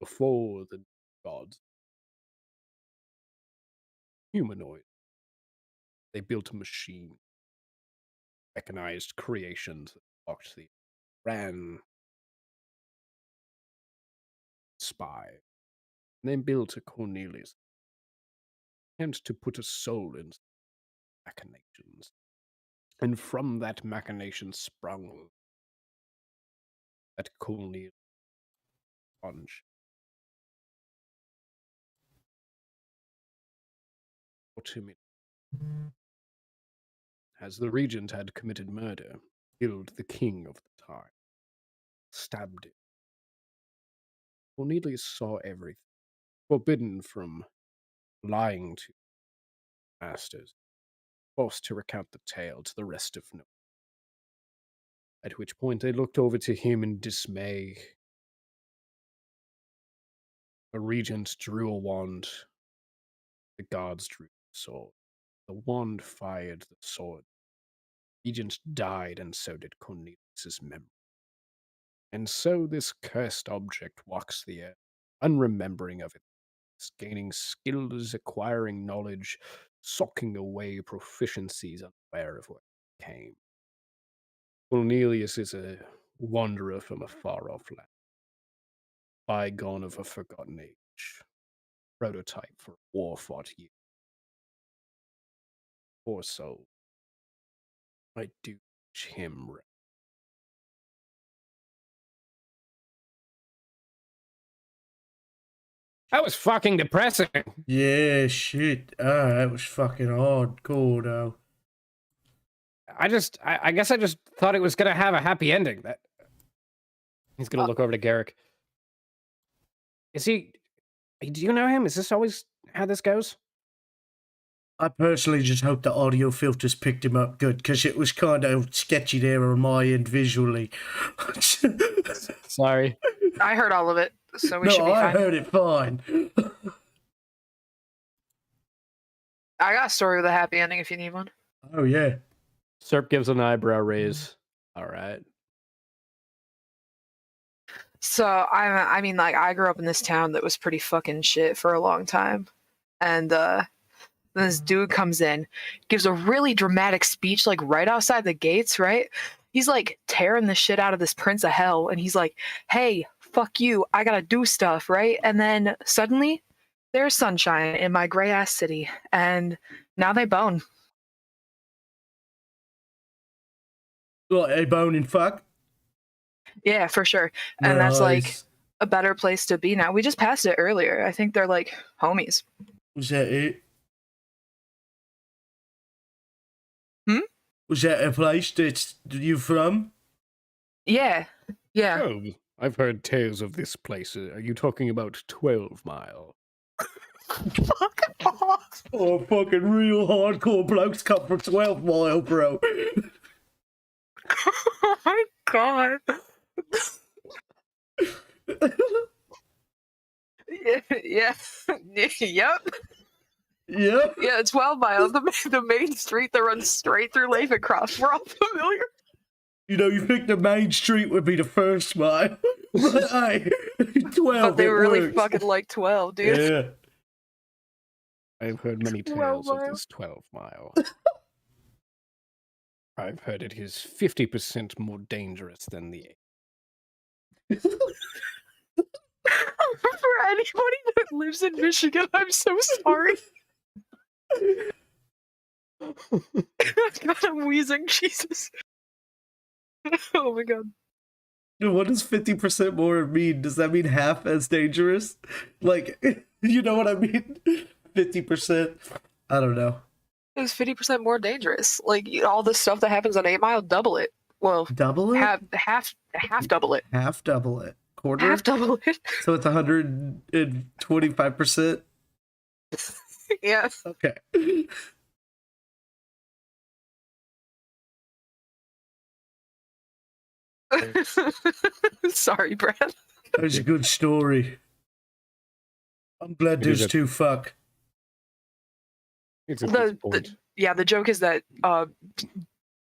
before the gods. Humanoid. They built a machine, mechanized creations that walked the ran, spy, and then built a Cornelius, and to put a soul in machinations. And from that machination sprung that Cornelius sponge. For 2 minutes. As the regent had committed murder, killed the king of the time, stabbed him. Cornelius saw everything, forbidden from lying to masters, forced to recount the tale to the rest of no. At which point they looked over to him in dismay. The regent drew a wand. The guards drew the sword. The wand fired the sword. The regent died, and so did Cornelius's memory. And so this cursed object walks the earth, unremembering of it, gaining skills, acquiring knowledge, socking away proficiencies, unaware of what came. Cornelius is a wanderer from a far-off land, bygone of a forgotten age, prototype for war-fought youth. Poor soul. I do wish him right. That was fucking depressing. Yeah, shit. That was fucking hardcore, though. I guess I just thought it was gonna have a happy ending. That he's gonna look over to Garrick. Is he? Do you know him? Is this always how this goes? I personally just hope the audio filters picked him up good, because it was kind of sketchy there on my end visually. Sorry. I heard all of it, so we should be I fine. heard it fine. I got a story with a happy ending if you need one. Oh, yeah. Serp gives an eyebrow raise. All right. So I mean, like, I grew up in this town that was pretty fucking shit for a long time, and this dude comes in, gives a really dramatic speech, like right outside the gates, right? He's like tearing the shit out of this Prince of Hell, and he's like, "Hey, fuck you, I gotta do stuff," right? And then suddenly, there's sunshine in my gray ass city, and now they bone. Like a boning fuck. Yeah, for sure. And that's like Nice. a better place to be now. We just passed it earlier. I think they're like homies. Was that it? Was that a place that you from? Yeah. Yeah. Oh, I've heard tales of this place. Are you talking about 12 Mile? Fuck off. Oh, fucking real hardcore blokes come from 12 Mile, bro. Oh my god. Yeah. Yep. Yeah. Yeah, 12 Mile, the main street that runs straight through Lavencroft. We're all familiar. You know, you think the main street would be the first mile. But hey, 12, But they it really works. fucking like 12, dude. Yeah. I've heard many 12 tales of Mile. this 12 Mile. I've heard it is 50% more dangerous than the 8. For anybody that lives in Michigan, I'm so sorry. God, I'm wheezing. Jesus. Oh my god. Dude, what does 50% more mean? Does that mean half as dangerous? Like, you know what I mean? 50%? I don't know. It was 50% more dangerous. Like, all the stuff that happens on 8 Mile, double it. Well, Double it? half double it. Half double it. Quarter? Half double it. So it's 125%? Yes. Okay. Sorry, Brad. That was a good story. I'm glad It is those a- two fuck. It's a good point. The joke is that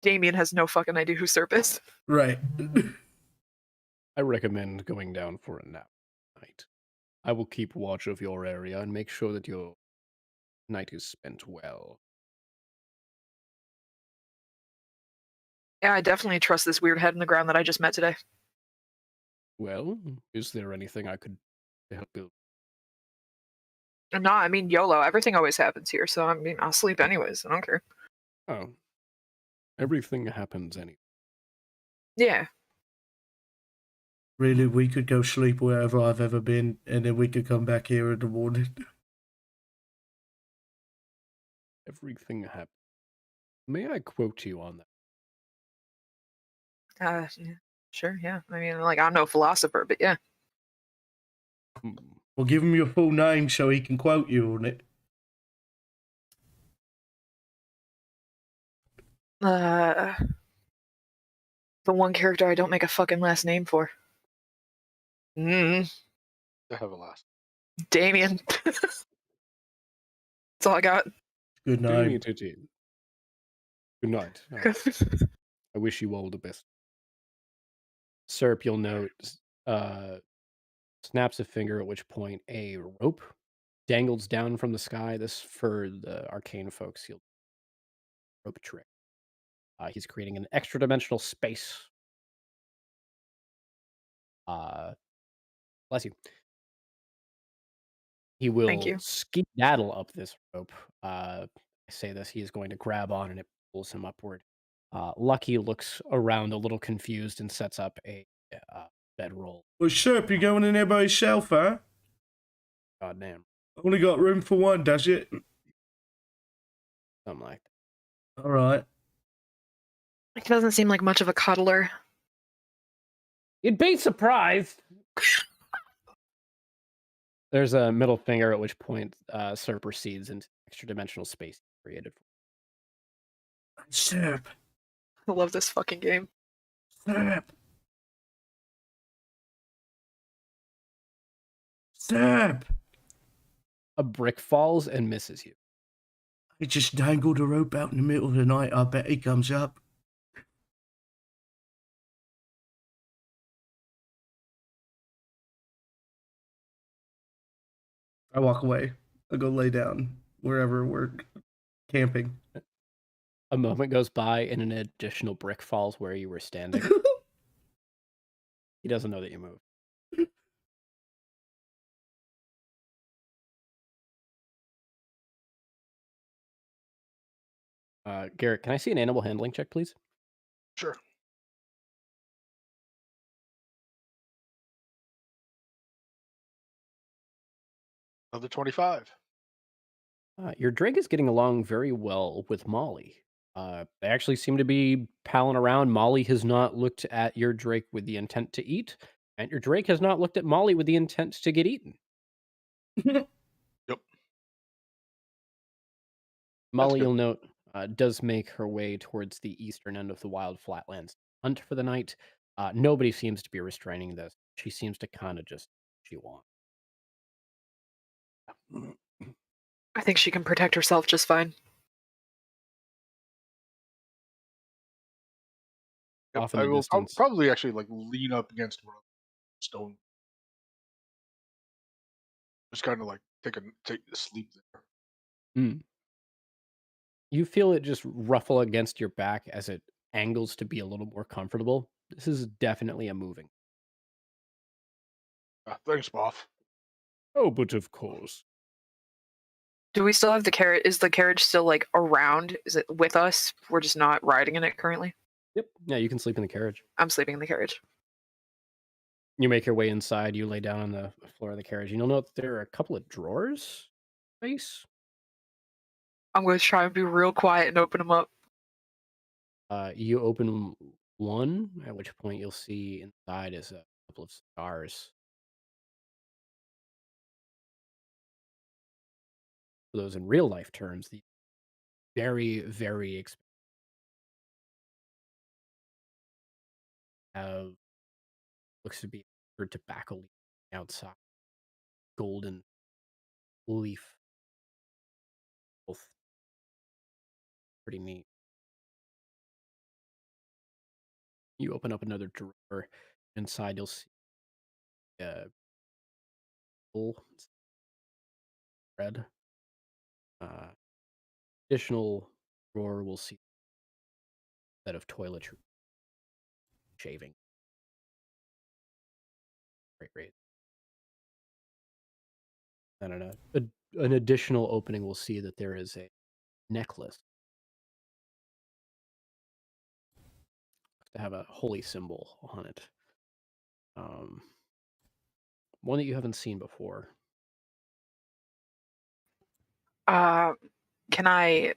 Damien has no fucking idea who Serp is. Right. I recommend going down for a nap tonight. I will keep watch of your area and make sure that your night is spent well. Yeah, I definitely trust this weird head in the ground that I just met today. Well, is there anything I could help you? No, I mean YOLO. Everything always happens here, so I mean I'll sleep anyways. I don't care. Oh, everything happens anyway. Yeah. Really, we could go sleep wherever I've ever been, and then we could come back here in the morning. Everything happens. May I quote you on that? Yeah, sure. Yeah. I mean, like I'm no philosopher, but yeah. Hmm. Well, give him your full name so he can quote you on it. The one character I don't make a fucking last name for. To have a last. Damien. That's all I got. Good Damien name. Titi. Good night. I wish you all the best. Serp, you'll note, snaps a finger, at which point a rope dangles down from the sky. This, for the arcane folks, he'll rope trick. He's creating an extra dimensional space. Bless you. He Thank will you. skedaddle up this rope. I say this, he is going to grab on and it pulls him upward. Lucky looks around a little confused and sets up a bedroll. Well, Serp, you going in there by yourself, huh? God damn. Only got room for one, does it? Something like that. All right. He doesn't seem like much of a cuddler. You'd be surprised. There's a middle finger, at which point Serp proceeds into extra dimensional space created. Serp. I love this fucking game. Serp. Serp. A brick falls and misses you. I just dangled a rope out in the middle of the night. I bet he comes up. I walk away. I go lay down wherever we're camping. A moment goes by and an additional brick falls where you were standing. He doesn't know that you moved. Garrett, can I see an animal handling check, please? Sure. Another 25. Your drink is getting along very well with Molly. They actually seem to be palling around. Molly has not looked at your Drake with the intent to eat, and your Drake has not looked at Molly with the intent to get eaten. Yep. Molly, good. you'll note, does make her way towards the eastern end of the wild flatlands hunt for the night. Nobody seems to be restraining this. She seems to kind of just she wants. I think she can protect herself just fine. Yep, Off in I the will distance. probably actually like lean up against one of the stone. Just kind of like take a sleep there. You feel it just ruffle against your back as it angles to be a little more comfortable. This is definitely a moving. Thanks, Boff. Oh, but of course. Do we still have the carriage? Is the carriage still like around? Is it with us? We're just not riding in it currently. Yep. Yeah, you can sleep in the carriage. I'm sleeping in the carriage. You make your way inside. You lay down on the floor of the carriage. You'll note there are a couple of drawers. Space. I'm going to try and be real quiet and open them up. You open one, at which point you'll see inside is a couple of cigars. for those in real life terms, the very, very expensive looks to be a tobacco leaf outside, golden leaf, both pretty neat. You open up another drawer. Inside, you'll see a full red. Additional drawer, we'll see a set of toiletry, shaving, great. And an additional opening, we'll see that there is a necklace to have a holy symbol on it. One that you haven't seen before. Can I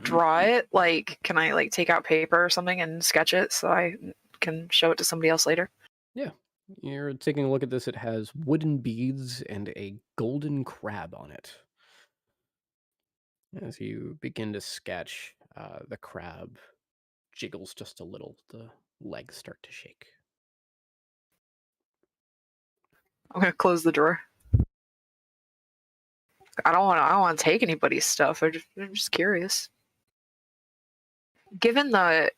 draw it? Like, can I like take out paper or something and sketch it so I can show it to somebody else later? Yeah. You're taking a look at this. It has wooden beads and a golden crab on it. As you begin to sketch, the crab jiggles just a little. The legs start to shake. I'm gonna close the drawer. I don't want to take anybody's stuff. I'm just curious. Given the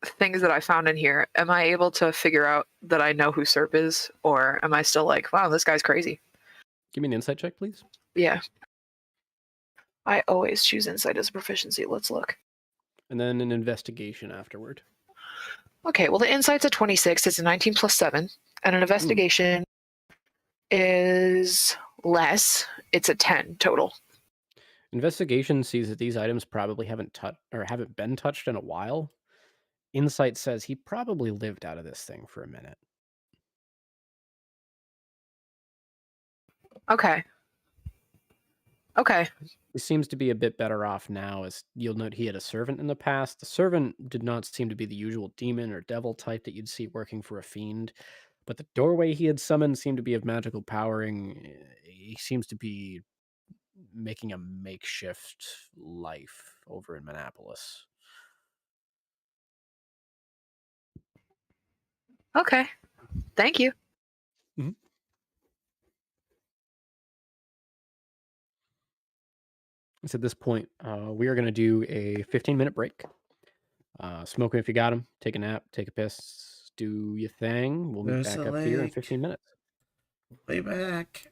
things that I found in here, am I able to figure out that I know who Serp is, or am I still like, wow, this guy's crazy? Give me an insight check, please. Yeah. I always choose insight as a proficiency. Let's look. And then an investigation afterward. Okay, well, the insight's a 26. It's a 19 plus 7. And an investigation is less. It's a 10 total. Investigation sees that these items probably haven't been touched in a while. Insight says he probably lived out of this thing for a minute. Okay. He seems to be a bit better off now, as you'll note he had a servant in the past. The servant did not seem to be the usual demon or devil type that you'd see working for a fiend, but the doorway he had summoned seemed to be of magical powering. He seems to be making a makeshift life over in Minneapolis. Okay. Thank you. So at this point, we are going to do a 15-minute break. Smoking if you got them. Take a nap. Take a piss. Do your thing. We'll meet There's back a up here in lake. 15 minutes. Way back.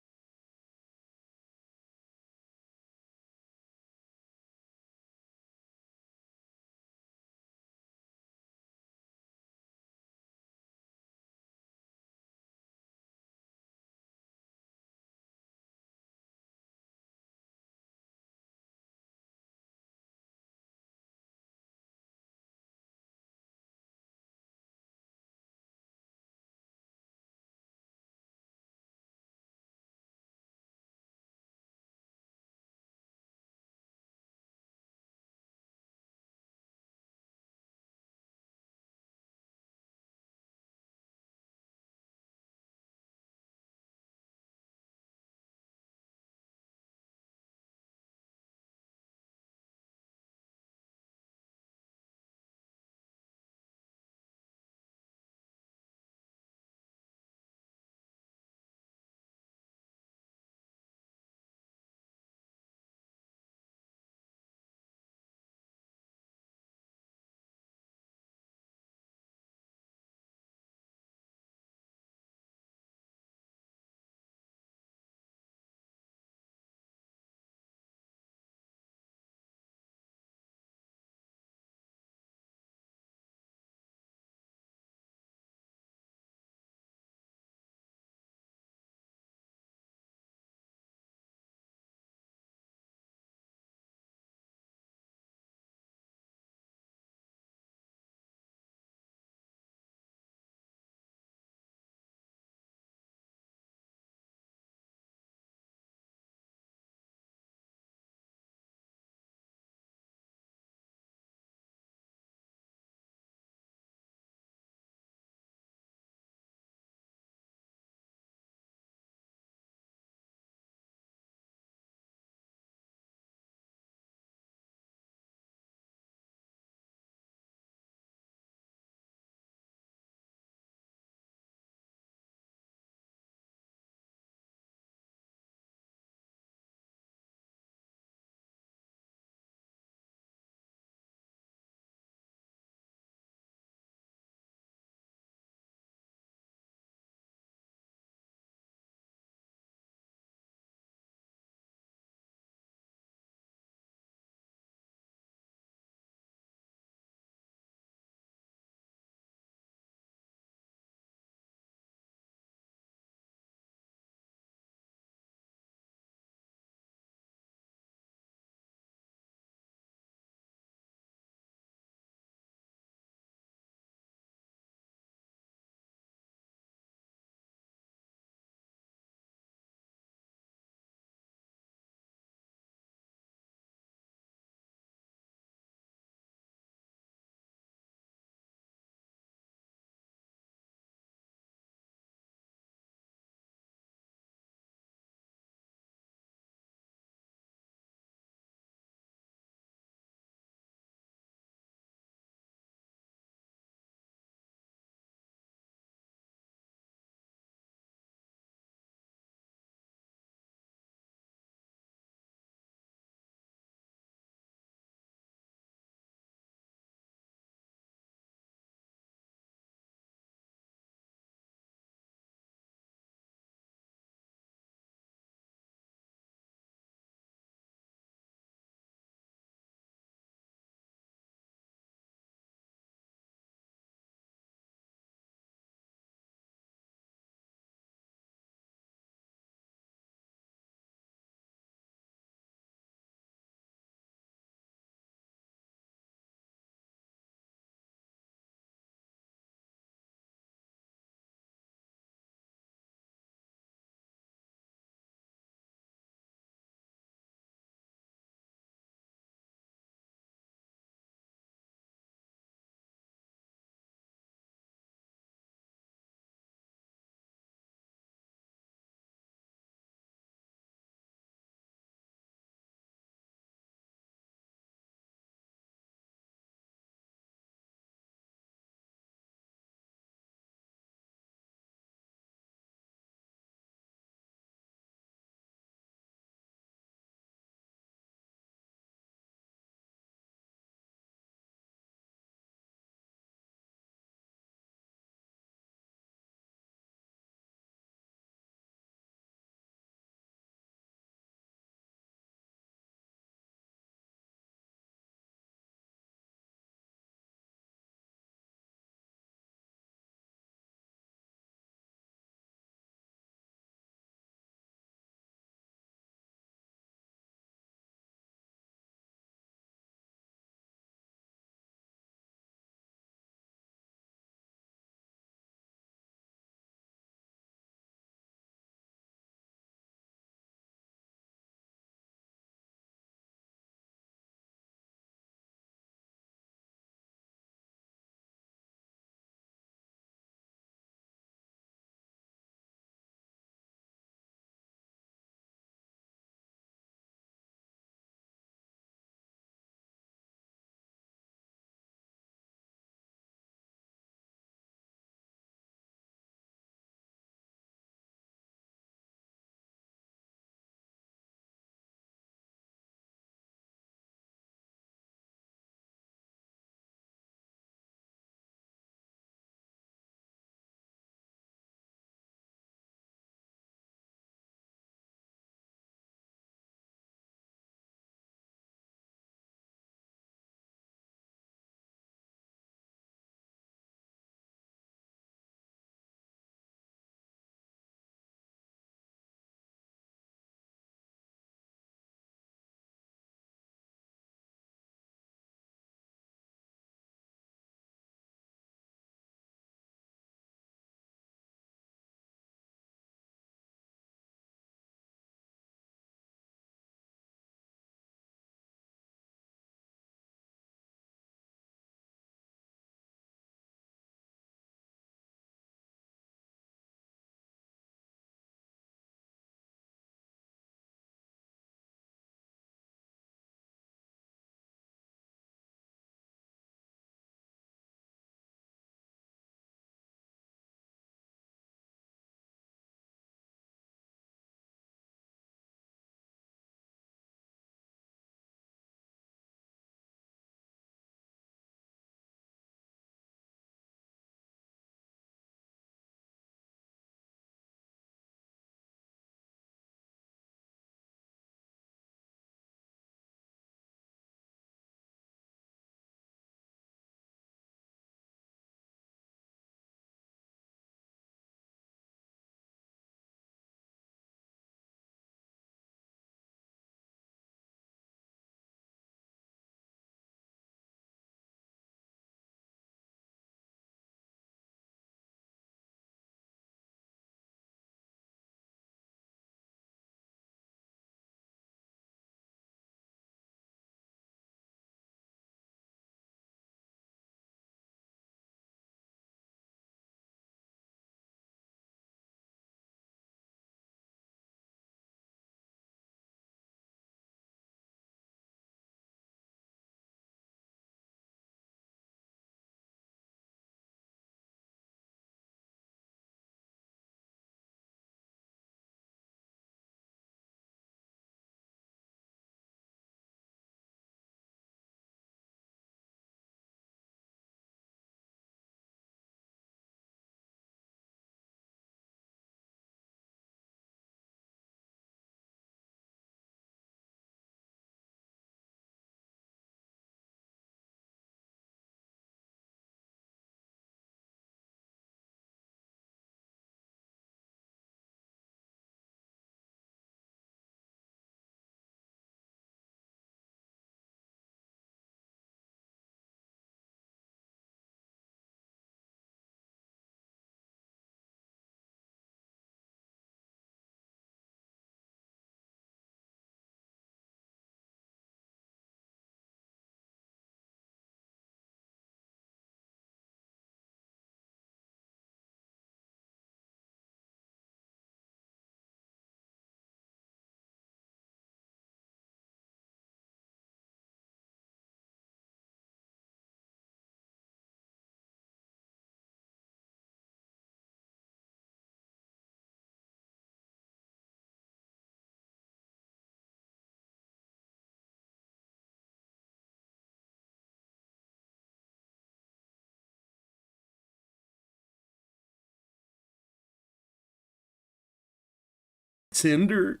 Cinder.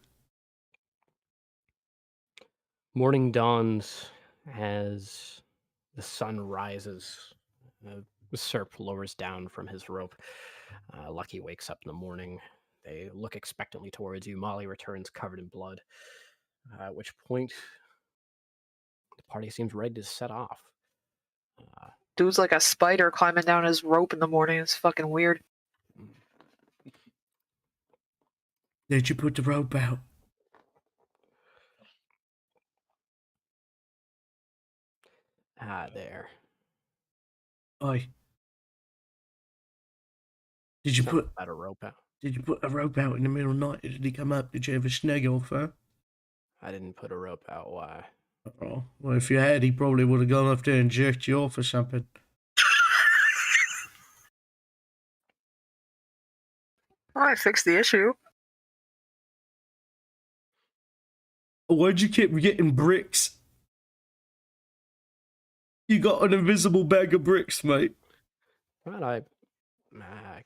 Morning dawns as the sun rises. Serp lowers down from his rope. Lucky wakes up in the morning. They look expectantly towards you. Molly returns covered in blood. At which point, the party seems ready to set off. Dude's like a spider climbing down his rope in the morning. It's fucking weird. Did you put the rope out? There. Oi. Did you Something put about a rope out? Did you put a rope out in the middle of the night? Did he come up? Did you ever snag off her? I didn't put a rope out. Why? Oh, well, if you had, he probably would have gone up there and jerked you off or something. I fixed the issue. Why'd you keep getting bricks? You got an invisible bag of bricks, mate. Well, I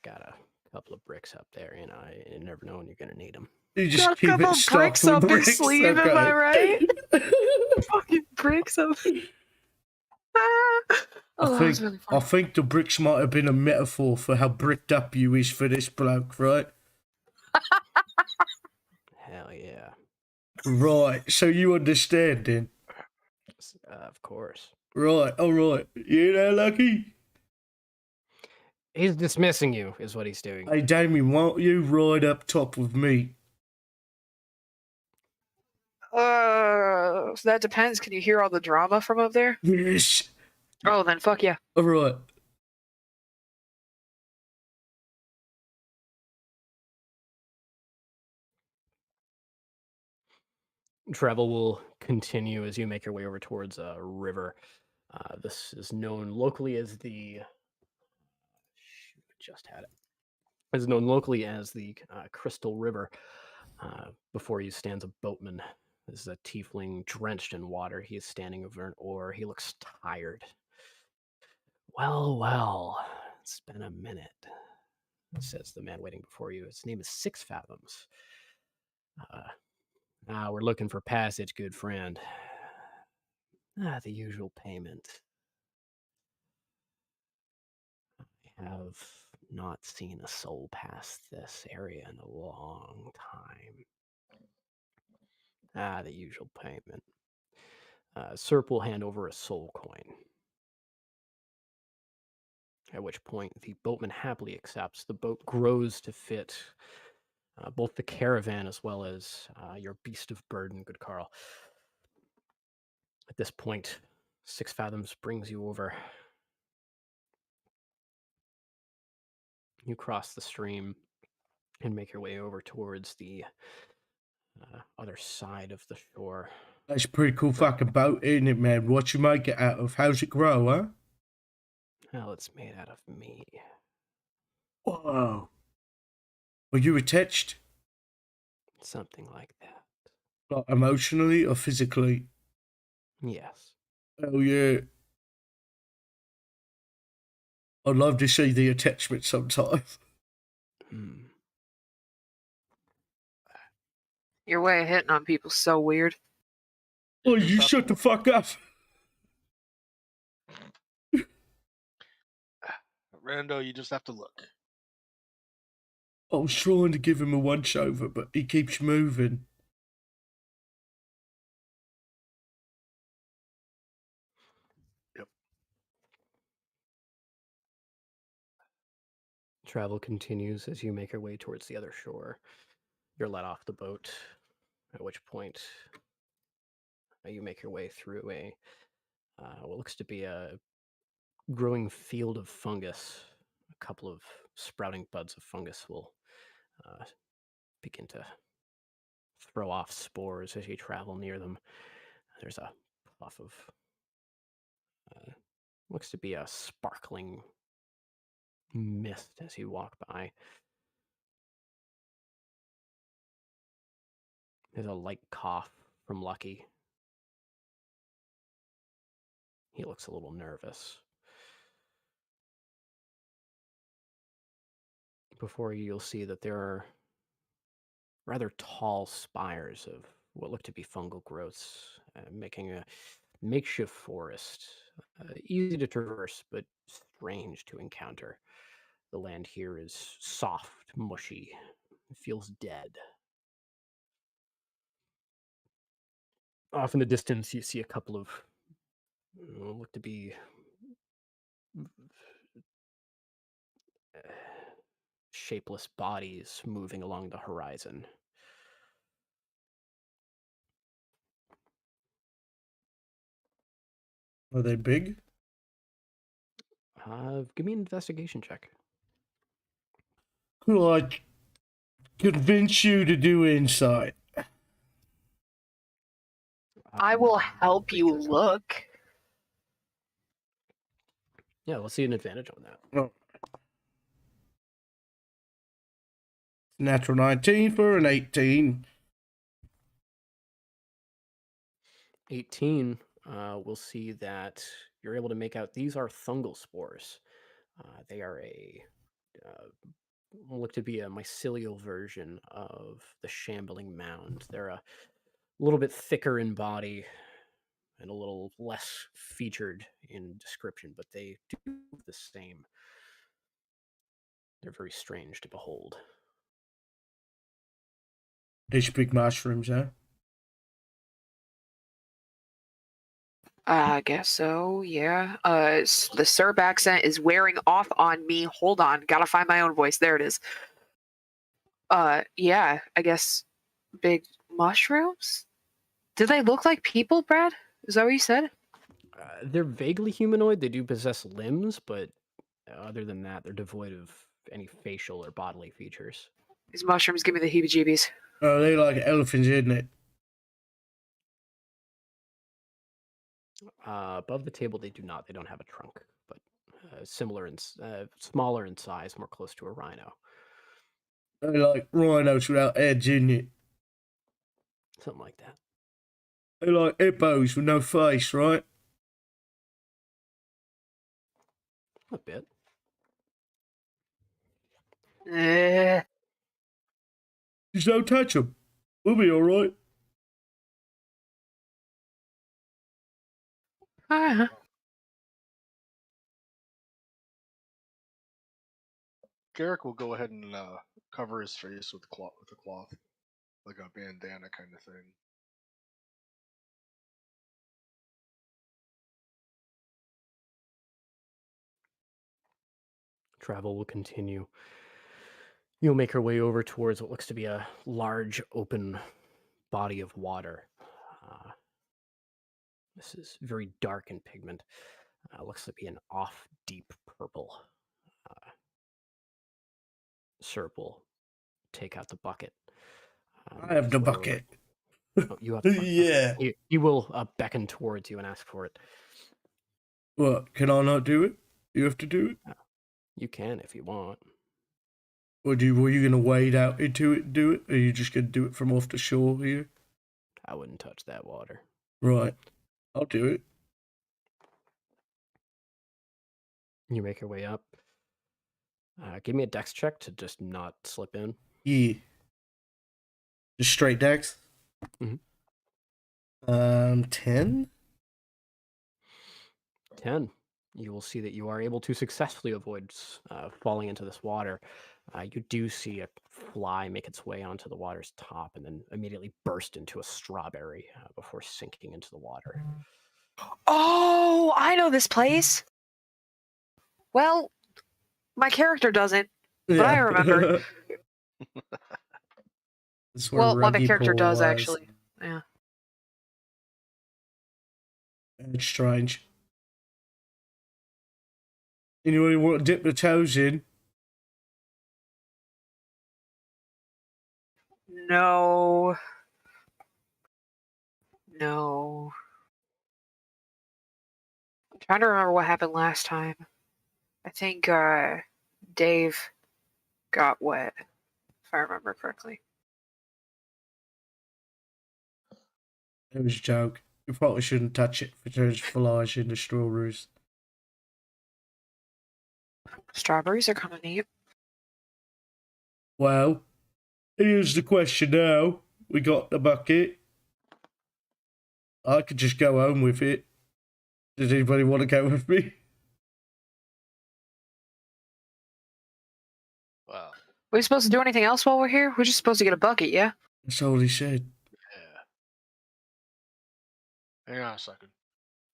got a couple of bricks up there. You know, you never know when you're gonna need them. You just Got a keep couple it stocked bricks with up your bricks. sleeve, am I right? Fucking bricks up. Oh, that was really I fun. think the bricks might have been a metaphor for how bricked up you is for this bloke, right? Hell yeah. Right, so you understand then. Of course. Right, alright. You know, Lucky? He's dismissing you, is what he's doing. Hey, Damien, why don't you ride up top with me? So that depends. Can you hear all the drama from up there? Yes. Oh, then fuck yeah. Alright. Travel will continue as you make your way over towards a river. This is known locally as the. Shoot, I just had it. It's known locally as the Crystal River. Before you stands a boatman. This is a tiefling drenched in water. He is standing over an oar. He looks tired. Well, it's been a minute, says the man waiting before you. His name is 6 Fathoms. We're looking for passage, good friend. The usual payment. I have not seen a soul pass this area in a long time. The usual payment. Serp will hand over a soul coin. At which point, the boatman happily accepts. The boat grows to fit both the caravan as well as your beast of burden, good Carl. At this point, 6 Fathoms brings you over. You cross the stream and make your way over towards the other side of the shore. That's a pretty cool fucking boat, isn't it, man? What you make it out of? How's it grow, huh? Hell, it's made out of me. Whoa. Were you attached? Something like that. Like emotionally or physically? Yes. Oh, yeah. I'd love to see the attachment sometime. Your way of hitting on people's so weird. Oh, you shut the fuck up. Rando, you just have to look. I was trying to give him a once-over, but he keeps moving. Yep. Travel continues as you make your way towards the other shore. You're let off the boat, at which point you make your way through what looks to be a growing field of fungus. A couple of sprouting buds of fungus will begin to throw off spores as you travel near them. There's a puff of looks to be a sparkling mist as you walk by. There's a light cough from Lucky. He looks a little nervous. Before you, you'll see that there are rather tall spires of what look to be fungal growths, making a makeshift forest. Easy to traverse, but strange to encounter. The land here is soft, mushy, feels dead. Off in the distance, you see a couple of look to be shapeless bodies moving along the horizon. Are they big? Give me an investigation check. Could I convince you to do insight? I will help you look. Yeah, let's see an advantage on that. Oh. Natural 19 for an 18. 18, we'll see that you're able to make out these are fungal spores. They are look to be a mycelial version of the shambling mound. They're a little bit thicker in body and a little less featured in description, but they do the same. They're very strange to behold. These big mushrooms, huh? I guess so, yeah. The Serb accent is wearing off on me. Hold on, gotta find my own voice. There it is. Yeah, I guess big mushrooms? Do they look like people, Brad? Is that what you said? They're vaguely humanoid. They do possess limbs, but other than that, they're devoid of any facial or bodily features. These mushrooms give me the heebie-jeebies. Oh, they like elephants, isn't it? Above the table, they do not. They don't have a trunk, but similar in smaller in size, more close to a rhino. They like rhinos without heads, isn't it? Something like that. They like hippos with no face, right? A bit. Just don't touch them. We'll be all right. Garrick will go ahead and cover his face with a cloth, like a bandana kind of thing. Travel will continue. You'll make your way over towards what looks to be a large open body of water. This is very dark in pigment. Looks to be an off deep purple. Serp will take out the bucket. I have the sway over. bucket. Oh, you have the bucket. Yeah. He will beckon towards you and ask for it. What? Can I not do it? You have to do it? You can if you want. Or were you going to wade out into it and do it? Or are you just going to do it from off the shore here? I wouldn't touch that water. Right. I'll do it. You make your way up. Give me a dex check to just not slip in. Yeah. Just straight dex? Mhm. 10? 10. You will see that you are able to successfully avoid falling into this water. You do see a fly make its way onto the water's top and then immediately burst into a strawberry before sinking into the water. Oh, I know this place. Well, my character doesn't, but I remember. Well, my character does, actually. Yeah. It's strange. Anybody want to dip their toes in? No. No. I'm trying to remember what happened last time. I think Dave got wet, if I remember correctly. It was a joke. You probably shouldn't touch it if there's flies in the strawberries. Strawberries are kind of neat. Well, Here's the question now. We got the bucket. I could just go home with it. Does anybody want to go with me? Wow. Are we supposed to do anything else while we're here? We're just supposed to get a bucket, yeah? That's all he said. Yeah. Hang on a second.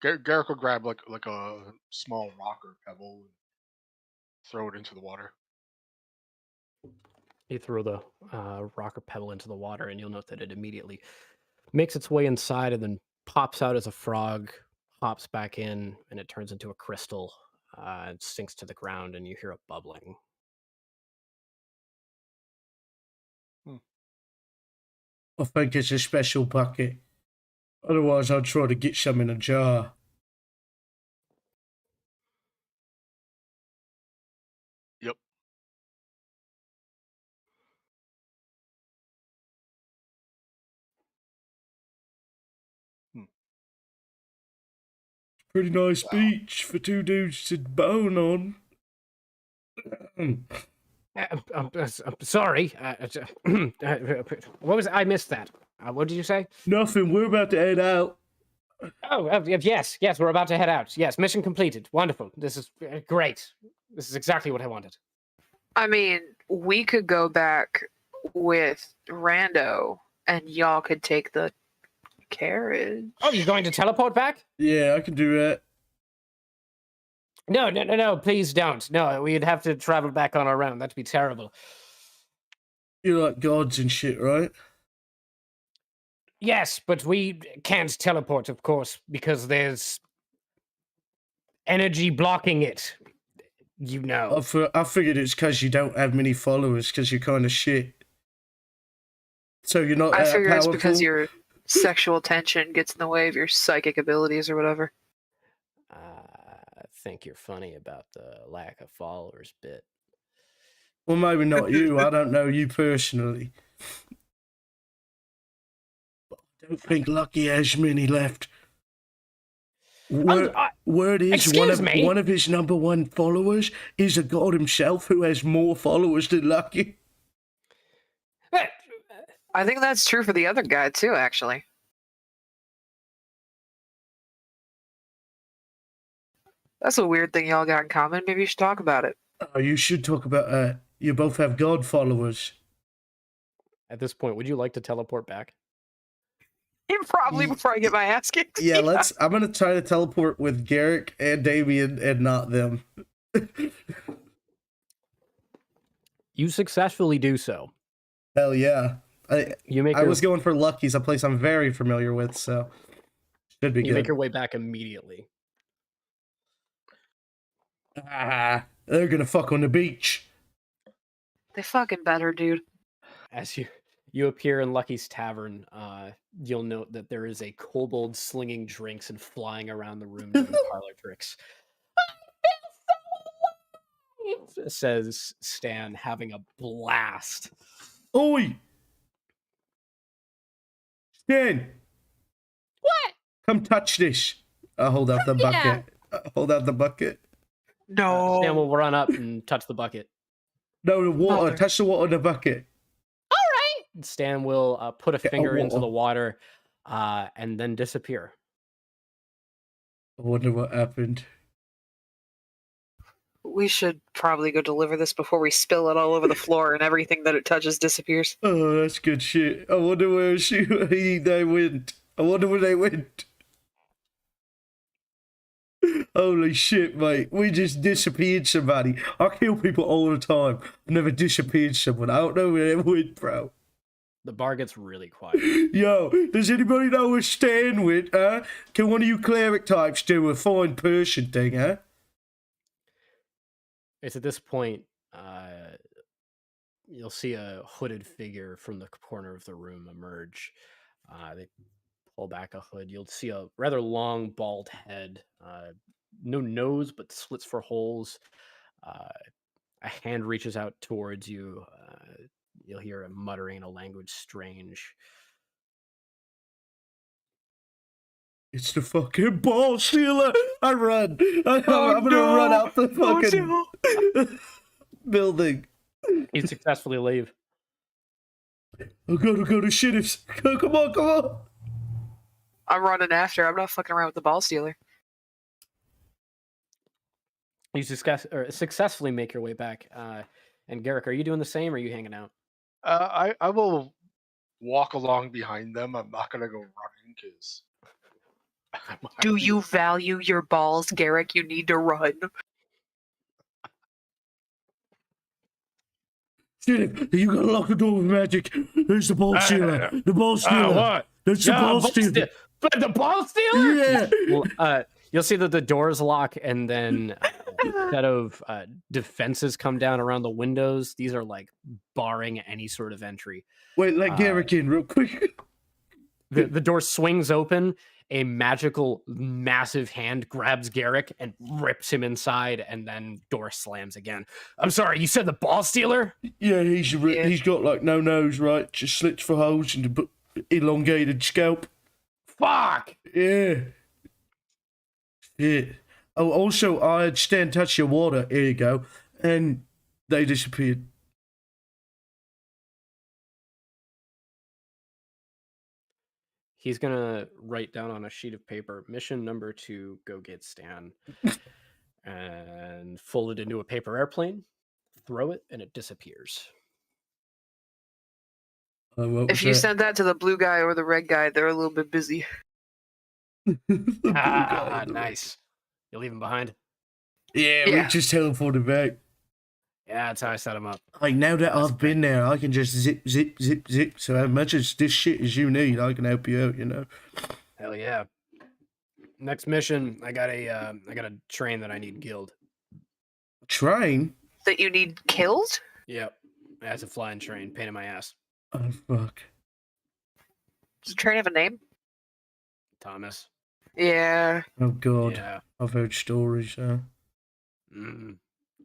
Garrick will grab like a small rock or pebble and throw it into the water. You throw the rock or pebble into the water, and you'll note that it immediately makes its way inside and then pops out as a frog, hops back in, and it turns into a crystal. It sinks to the ground, and you hear it bubbling. I think it's a special bucket. Otherwise, I'd try to get some in a jar. Yep. Pretty nice Wow. beach for two dudes to bone on. I'm sorry. What was I missed that? What did you say? Nothing. We're about to head out. Oh, yes, we're about to head out. Yes, mission completed. Wonderful. This is great. This is exactly what I wanted. I mean, we could go back with Rando, and y'all could take the carriage. Oh, you're going to teleport back? Yeah, I can do that. No, please don't. No, we'd have to travel back on our own. That'd be terrible. You're like gods and shit, right? Yes, but we can't teleport, of course, because there's energy blocking it. You know. I figured it's because you don't have many followers, because you're kind of shit. So you're not I that figure it's powerful? because your sexual tension gets in the way of your psychic abilities or whatever. I think you're funny about the lack of followers bit. Well, maybe not you. I don't know you personally. But I don't think Lucky has many left. Word is excuse me? one of his number one followers is a god himself who has more followers than Lucky. I think that's true for the other guy too, actually. That's a weird thing y'all got in common. Maybe you should talk about it. Oh, you should talk about that. You both have god followers. At this point, would you like to teleport back? Probably before I get my ass kicked. Yeah, I'm gonna try to teleport with Garrick and Damien and not them. You successfully do so. Hell yeah. I was going for Lucky's, a place I'm very familiar with, so should be good. You make your way back immediately. They're gonna fuck on the beach. They fucking better, dude. As you appear in Lucky's tavern, you'll note that there is a kobold slinging drinks and flying around the room doing parlor tricks. Says Stan, having a blast. Oi! Stan! What? Come touch this. I'll hold out the bucket. Hold out the bucket. No. Stan will run up and touch the bucket. No, the water. Mother. Touch the water in the bucket. All right. Stan will put a finger into water. the water and then disappear. I wonder what happened. We should probably go deliver this before we spill it all over the floor and everything that it touches disappears. Oh, that's good shit. I wonder where they went. I wonder where they went. Holy shit, mate. We just disappeared somebody. I kill people all the time. I've never disappeared someone. I don't know where they went, bro. The bar gets really quiet. Yo, does anybody know where Stan went, huh? Can one of you cleric types do a fine person thing, huh? It's at this point, you'll see a hooded figure from the corner of the room emerge. They pull back a hood. You'll see a rather long, bald head. No nose, but slits for holes. A hand reaches out towards you. You'll hear him muttering in a language strange. It's the fucking ball stealer. I run. I'm gonna run out the fucking building. You successfully leave. I gotta go to sheriff's. Come on, come on. I'm running after. I'm not fucking around with the ball stealer. You successfully make your way back. And Garrick, are you doing the same, or are you hanging out? I will walk along behind them. I'm not gonna go running because. Do you value your balls, Garrick? You need to run. Sheriff, you gotta lock the door with magic. There's the ball stealer. The ball stealer. What? There's the ball stealer. But the ball stealer? Yeah. Well, you'll see that the doors lock, and then a set of defenses come down around the windows. These are like barring any sort of entry. Wait, let Garrick in real quick. The door swings open. A magical, massive hand grabs Garrick and rips him inside, and then door slams again. I'm sorry, you said the ball stealer? Yeah, he's got like no nose, right? Just slits for holes and elongated scalp. Fuck! Yeah. Shit. Oh, also, I stand touch your water. Here you go. And they disappeared. He's gonna write down on a sheet of paper, mission number 2, go get Stan. And fold it into a paper airplane, throw it, and it disappears. If you send that to the blue guy or the red guy, they're a little bit busy. Nice. You leave him behind? Yeah, we just teleported back. Yeah, that's how I set him up. Like, now that I've been there, I can just zip, zip, zip, zip. So as much as this shit as you need, I can help you out, you know? Hell yeah. Next mission, I got a train that I need killed. Train? That you need killed? Yep. That's a flying train. Pain in my ass. Oh, fuck. Does the train have a name? Thomas. Yeah. Oh, God. Yeah. I've heard stories, Mm.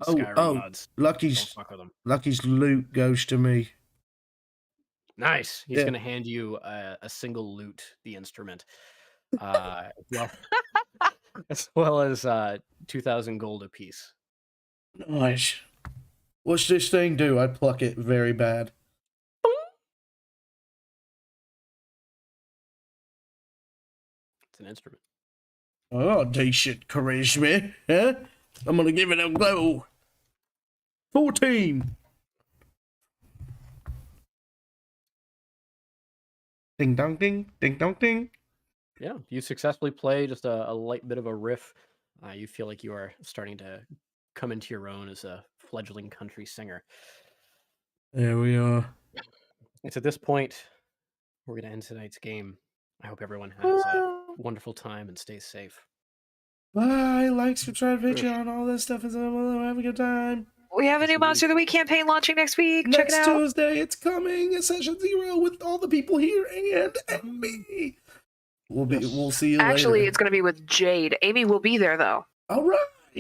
Oh, Skyrim mods. Don't Lucky's fuck with them. loot goes to me. Nice. He's Yeah. gonna hand you a single loot, the instrument. Well, as well as 2,000 gold apiece. Nice. What's this thing do? I pluck it very bad. It's an instrument. Oh, decent charisma, huh? I'm gonna give it a go. 14. Ding dong ding, ding dong ding. Yeah, you successfully play just a light bit of a riff. You feel like you are starting to come into your own as a fledgling country singer. There we are. It's at this point we're going to end tonight's game. I hope everyone has a wonderful time and stays safe. Bye. Like, subscribe, Patreon, all this stuff is have a good time. We have a new Monster of the Week campaign launching next week. Check Next it out. Tuesday, it's coming. A session 0 with all the people here and me. We'll see you Actually, later. it's going to be with Jade. Amy will be there, though. All right.